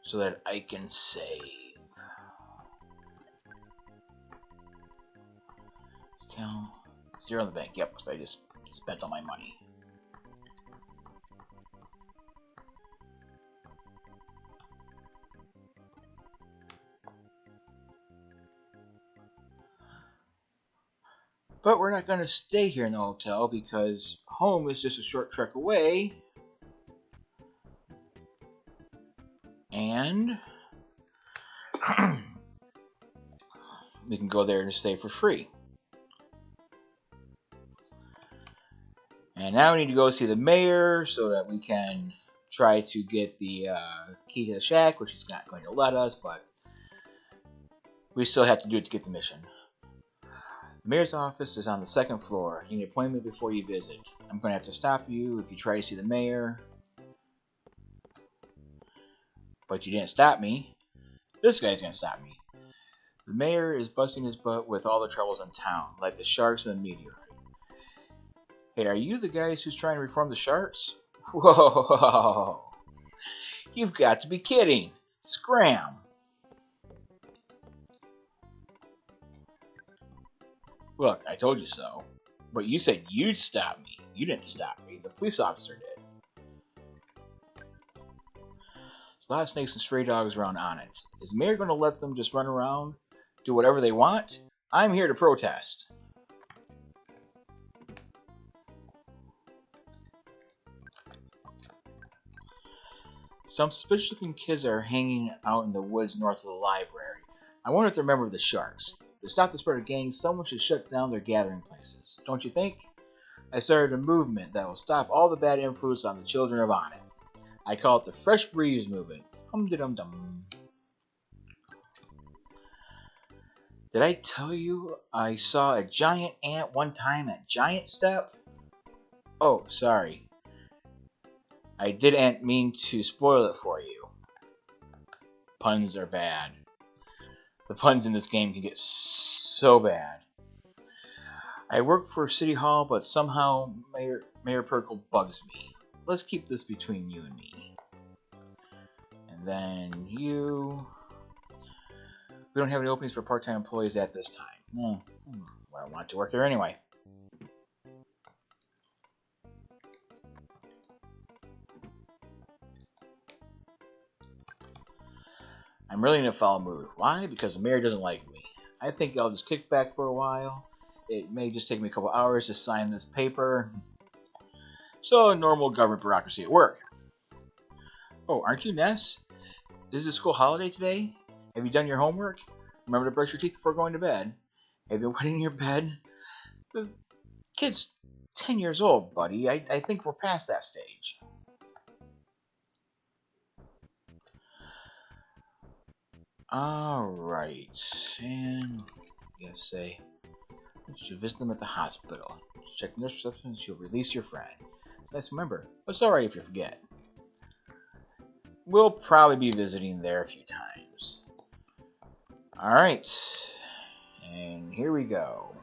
so that I can save. Account 0 in the bank. Yep, because I just spent all my money. But we're not going to stay here in the hotel because home is just a short trek away. And we can go there and stay for free. And now we need to go see the mayor so that we can try to get the key to the shack, which he's not going to let us, but we still have to do it to get the mission. The mayor's office is on the 2nd floor. You need an appointment before you visit. I'm going to have to stop you if you try to see the mayor. But you didn't stop me. This guy's going to stop me. The mayor is busting his butt with all the troubles in town, like the sharks and the meteorite. Hey, are you the guys who's trying to reform the sharks? Whoa! You've got to be kidding! Scram! Look, I told you so. But you said you'd stop me. You didn't stop me. The police officer did. There's a lot of snakes and stray dogs around on it. Is the mayor going to let them just run around, do whatever they want? I'm here to protest. Some suspicious-looking kids are hanging out in the woods north of the library. I wonder if they're a member of the Sharks. To stop the spread of gangs, someone should shut down their gathering places. Don't you think? I started a movement that will stop all the bad influence on the children of Onyx. I call it the Fresh Breeze Movement. Hum-de-dum-dum. Did I tell you I saw a giant ant one time at Giant Step? Oh, sorry. I didn't mean to spoil it for you. Puns are bad. The puns in this game can get so bad. I work for City Hall, but somehow Mayor Purkle bugs me. Let's keep this between you and me. And then you... We don't have any openings for part-time employees at this time. Well, I don't want to work here anyway. I'm really in a foul mood. Why? Because the mayor doesn't like me. I think I'll just kick back for a while. It may just take me a couple hours to sign this paper. So, normal government bureaucracy at work. Oh, aren't you Ness? Is it a school holiday today? Have you done your homework? Remember to brush your teeth before going to bed. Have you been wetting your bed? The kid's 10 years old, buddy. I think we're past that stage. Alright. And yes, say you should visit them at the hospital. Check the nurse reception, she'll release your friend. It's nice to remember, but it's alright if you forget. We'll probably be visiting there a few times. Alright. And here we go.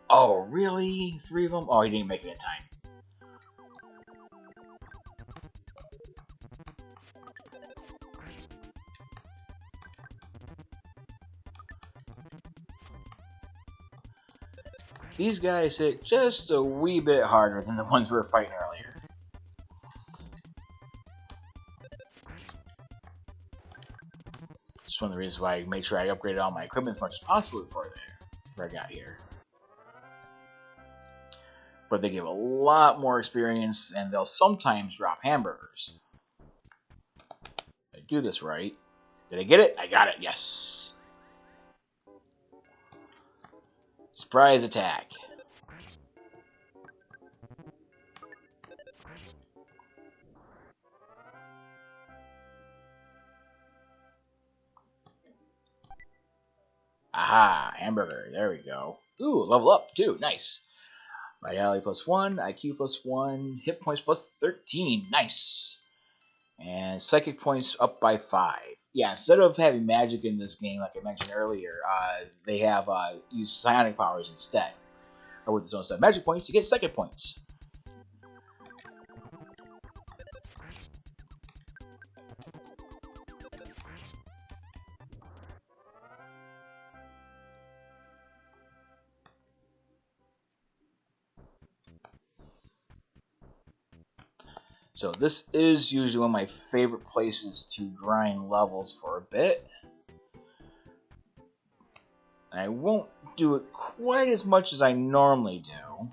Oh, really? 3 of them? Oh, he didn't make it in time. These guys hit just a wee bit harder than the ones we were fighting earlier. It's one of the reasons why I made sure I upgraded all my equipment as much as possible before I got here. But they give a lot more experience, and they'll sometimes drop hamburgers. I do this right. Did I get it? I got it, yes. Surprise attack. Aha, hamburger. There we go. Ooh, level up too. Nice. Vitality plus 1, IQ plus 1, hit points plus 13. Nice. And psychic points up by 5. yeah, instead of having magic in this game, like I mentioned earlier, they have used psionic powers instead. Or with its own set of magic points, you get second points. So this is usually one of my favorite places to grind levels for a bit. I won't do it quite as much as I normally do.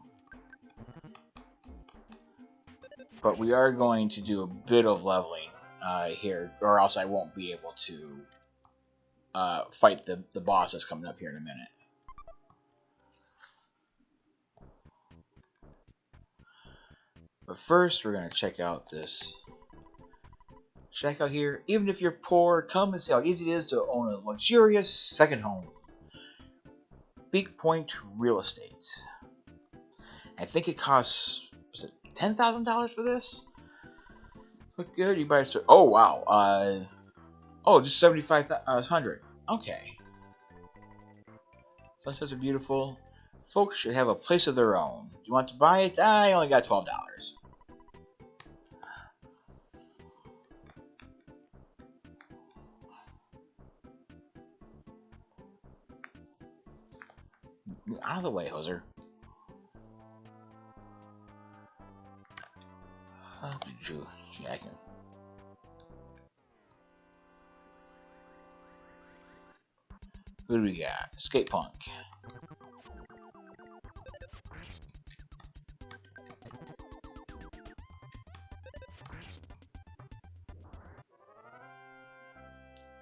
But we are going to do a bit of leveling here, or else I won't be able to fight the boss that's coming up here in a minute. But first, we're going to check out this. Check out here. Even if you're poor, come and see how easy it is to own a luxurious second home. Peak Point Real Estate. I think it costs, was it $10,000 for this? Look good. You buy a oh wow. Oh, just 7,500. Okay. Sunsets are beautiful. Folks should have a place of their own. Do you want to buy it? I only got $12. Out of the way, hoser. Yeah, I can. Who do we got? Skate Punk.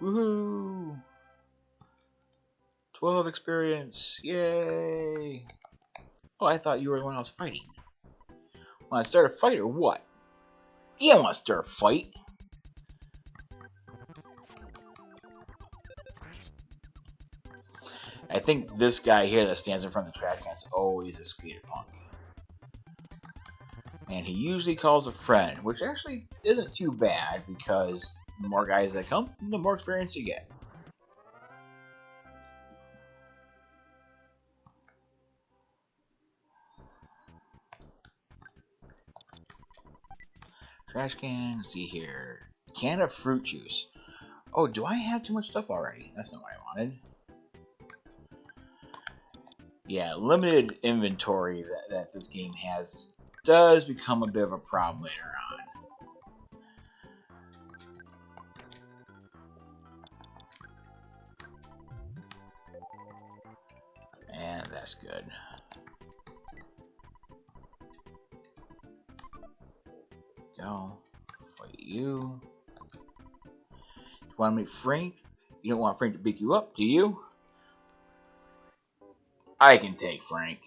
Woohoo! 12 experience. Yay! Oh, I thought you were the one I was fighting. Want to start a fight or what? You don't want to start a fight. I think this guy here that stands in front of the trash can is always a skater punk. And he usually calls a friend, which actually isn't too bad because the more guys that come, the more experience you get. Trash can, let's see here. Can of fruit juice. Oh, do I have too much stuff already? That's not what I wanted. Yeah, limited inventory that this game has does become a bit of a problem later on. And that's good. Go. Fight you. You want to meet Frank? You don't want Frank to pick you up, do you? I can take Frank.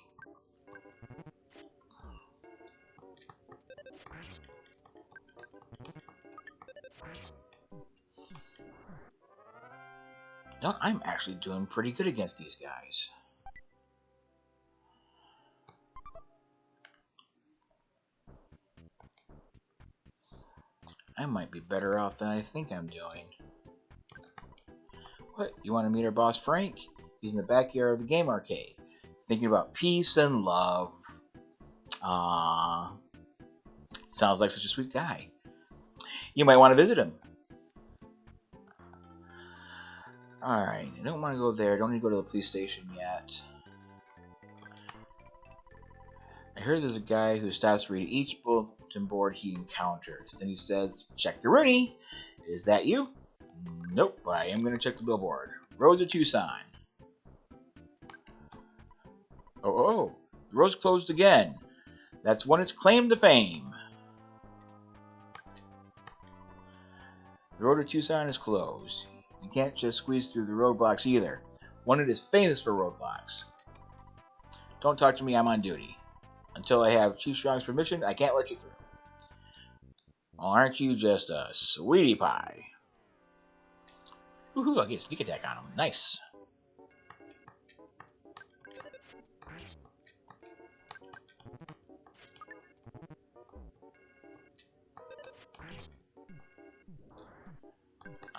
No, I'm actually doing pretty good against these guys. I might be better off than I think I'm doing. What? You want to meet our boss Frank? He's in the backyard of the game arcade, thinking about peace and love. Sounds like such a sweet guy. You might want to visit him. Alright, I don't want to go there. Don't need to go to the police station yet. I heard there's a guy who stops to read each bulletin board he encounters. Then he says, "Check the Rooney. Is that you?" Nope, but I am going to check the billboard. Road to Tucson. Oh, the road's closed again. That's when it's claim to fame. The road to Tucson is closed. You can't just squeeze through the roadblocks either. One is famous for roadblocks. Don't talk to me, I'm on duty. Until I have Chief Strong's permission, I can't let you through. Well, aren't you just a sweetie pie? Woohoo, I get a sneak attack on him. Nice.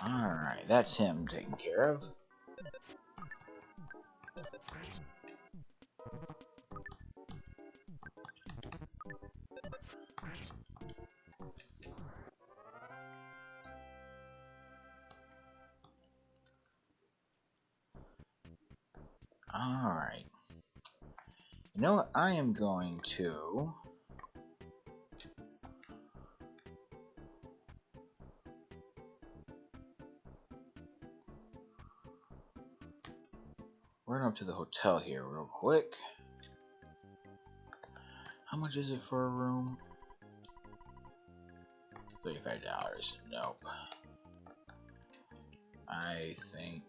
Alright, that's him taken care of. Alright. You know what? I am going to... run up to the hotel here real quick. How much is it for a room? $35. Nope. I think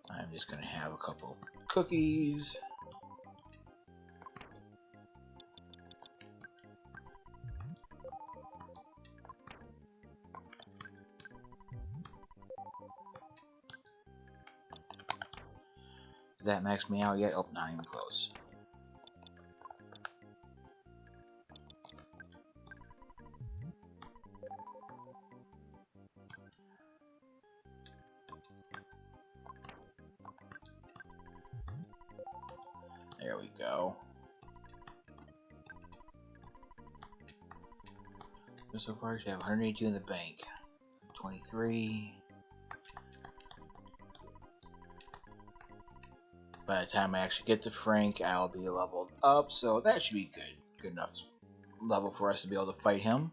I'm just gonna have a couple cookies. Does that max me out yet? Oh, not even close. There we go. So far, I have 182 in the bank. 23. By the time I actually get to Frank, I'll be leveled up, so that should be good. Good enough level for us to be able to fight him.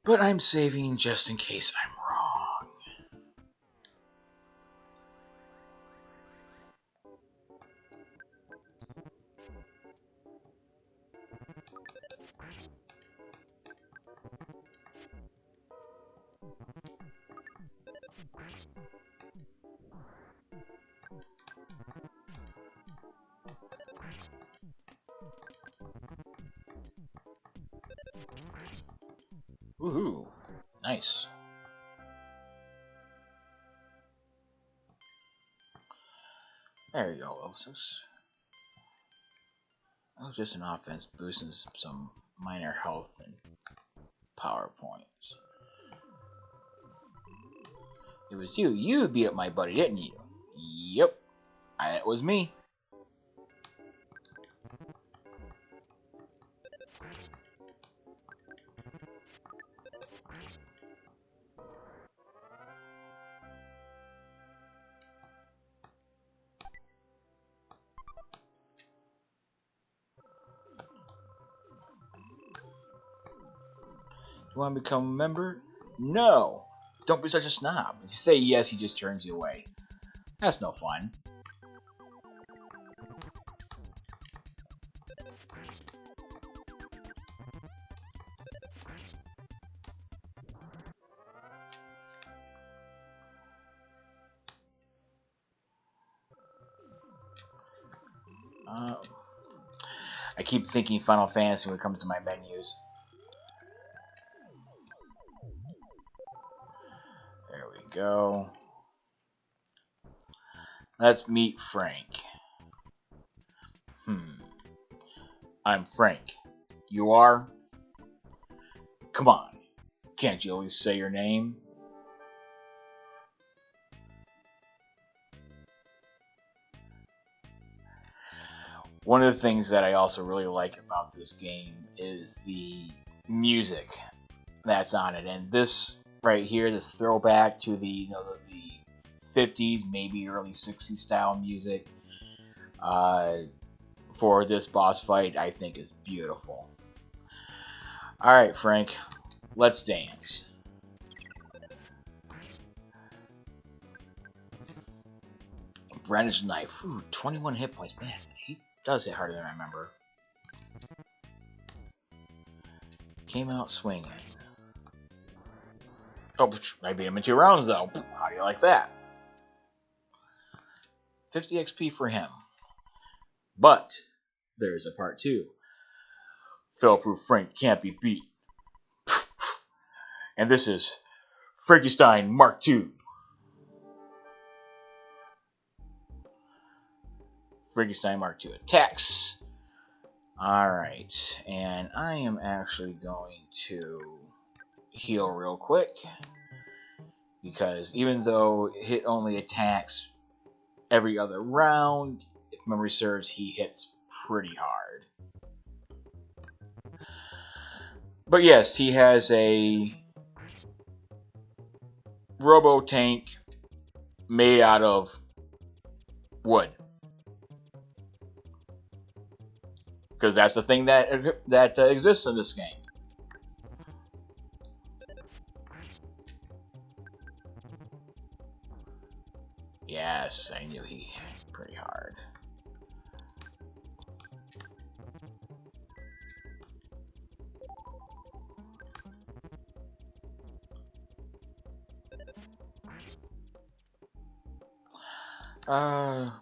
But I'm saving just in case I'm wrong. Woohoo! Nice. There you go, Elvis. That was just an offense boosting some minor health and power points. It was you. You beat up my buddy, didn't you? Yep. It was me. You want to become a member? No! Don't be such a snob. If you say yes, he just turns you away. That's no fun. I keep thinking Final Fantasy when it comes to my menus. There we go. Let's meet Frank. I'm Frank. You are? Come on. Can't you always say your name? One of the things that I also really like about this game is the music that's on it. And this right here, this throwback to the the 50s, maybe early 60s style music for this boss fight, I think is beautiful. Alright, Frank, let's dance. Brandish's knife. Ooh, 21 hit points. Man, he does hit harder than I remember. Came out swinging. Oh, I beat him in 2 rounds, though. How do you like that? 50 XP for him. But there's a part 2. Fail-proof Frank can't be beat. And this is Frankenstein Mark II. Frankenstein Mark II attacks. Alright, and I am actually going to heal real quick. Because even though it only attacks every other round, if memory serves, he hits pretty hard. But yes, he has a robo tank made out of wood. Because that's the thing that exists in this game. Yes, I knew he hit pretty hard.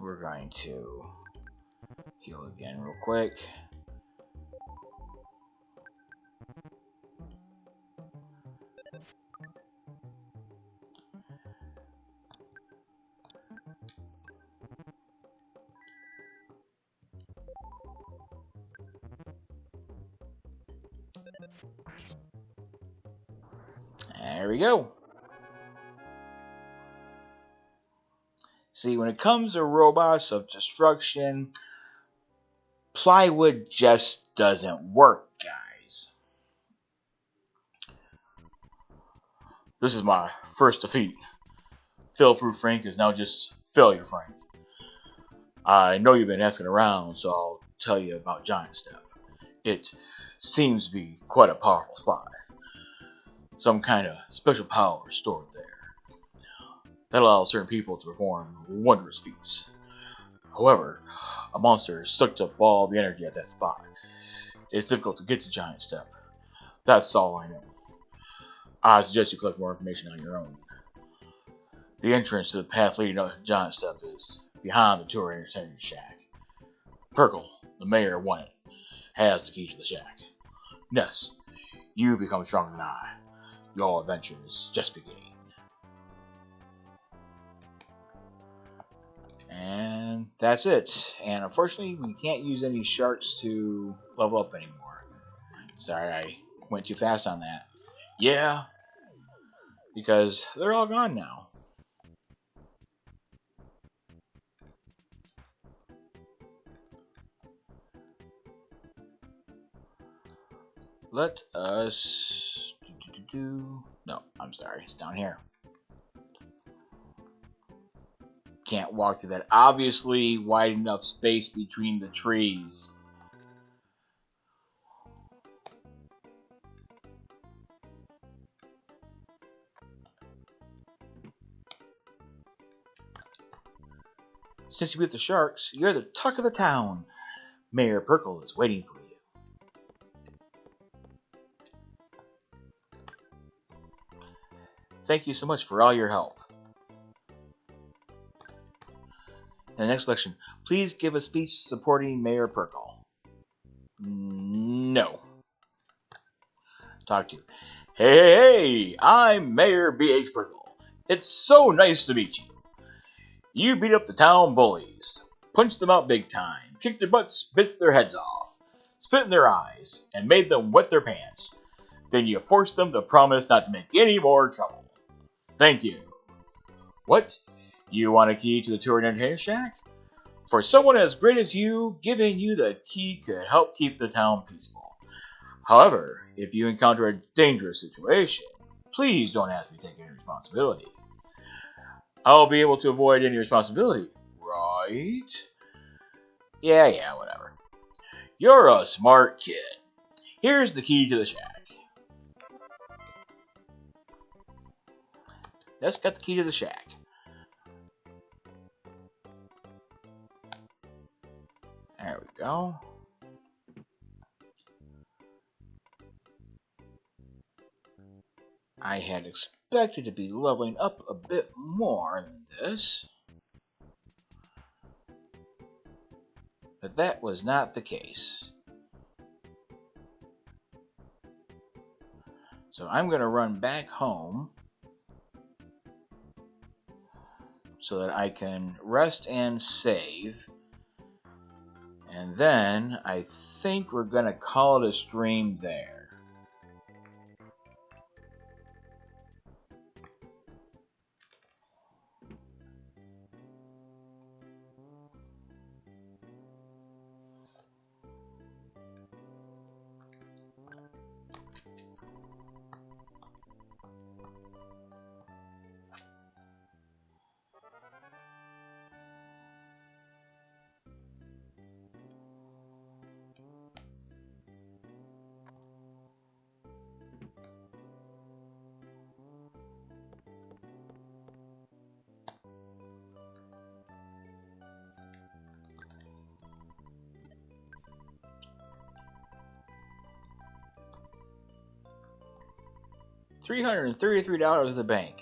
We're going to heal again real quick. There we go. See, when it comes to robots of destruction, plywood just doesn't work, guys. This is my first defeat. Fail-proof Frank is now just Failure Frank. I know you've been asking around, so I'll tell you about Giant Step. It seems to be quite a powerful spot. Some kind of special power stored there. That allows certain people to perform wondrous feats. However, a monster sucked up all the energy at that spot. It's difficult to get to Giant Step. That's all I know. I suggest you collect more information on your own. The entrance to the path leading to Giant Step is behind the tour entertainment shack. Purkle, the mayor, won it. Has the key to the shack. Ness, you become stronger than I. Your adventure is just beginning. And that's it. And unfortunately, we can't use any sharks to level up anymore. Sorry, I went too fast on that. Yeah, because they're all gone now. Let us... No, I'm sorry, it's down here. Can't walk through that obviously wide enough space between the trees. Since you beat the sharks, you're the talk of the town. Mayor Purkle is waiting for you. Thank you so much for all your help. In the next election, please give a speech supporting Mayor Purkle. No. Talk to you. Hey, I'm Mayor B.H. Purkle. It's so nice to meet you. You beat up the town bullies, punched them out big time, kicked their butts, bit their heads off, spit in their eyes, and made them wet their pants. Then you forced them to promise not to make any more trouble. Thank you. What? You want a key to the tour and entertainment shack? For someone as great as you, giving you the key could help keep the town peaceful. However, if you encounter a dangerous situation, please don't ask me to take any responsibility. I'll be able to avoid any responsibility, right? Yeah, whatever. You're a smart kid. Here's the key to the shack. Let's get the key to the shack. There we go. I had expected to be leveling up a bit more than this, but that was not the case. So I'm going to run back home so that I can rest and save. And then I think we're going to call it a stream there. $333 in the bank.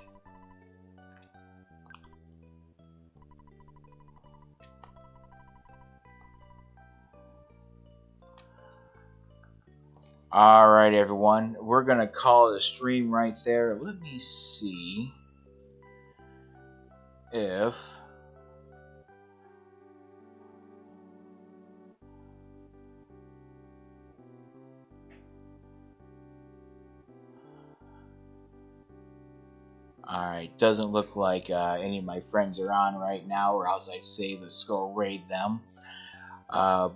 All right, everyone. We're going to call it a stream right there. Let me see if... Alright, doesn't look like any of my friends are on right now, or else I'd say let's go raid them. Oh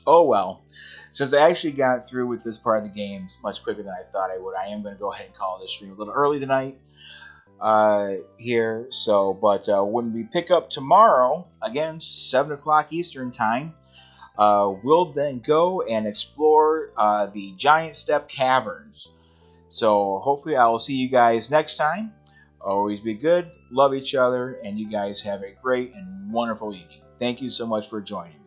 well. Since I actually got through with this part of the game much quicker than I thought I would, I am going to go ahead and call this stream a little early tonight here. So, but when we pick up tomorrow, again, 7 o'clock Eastern Time, we'll then go and explore the Giant Step Caverns. So hopefully I will see you guys next time. Always be good, love each other, and you guys have a great and wonderful evening. Thank you so much for joining me.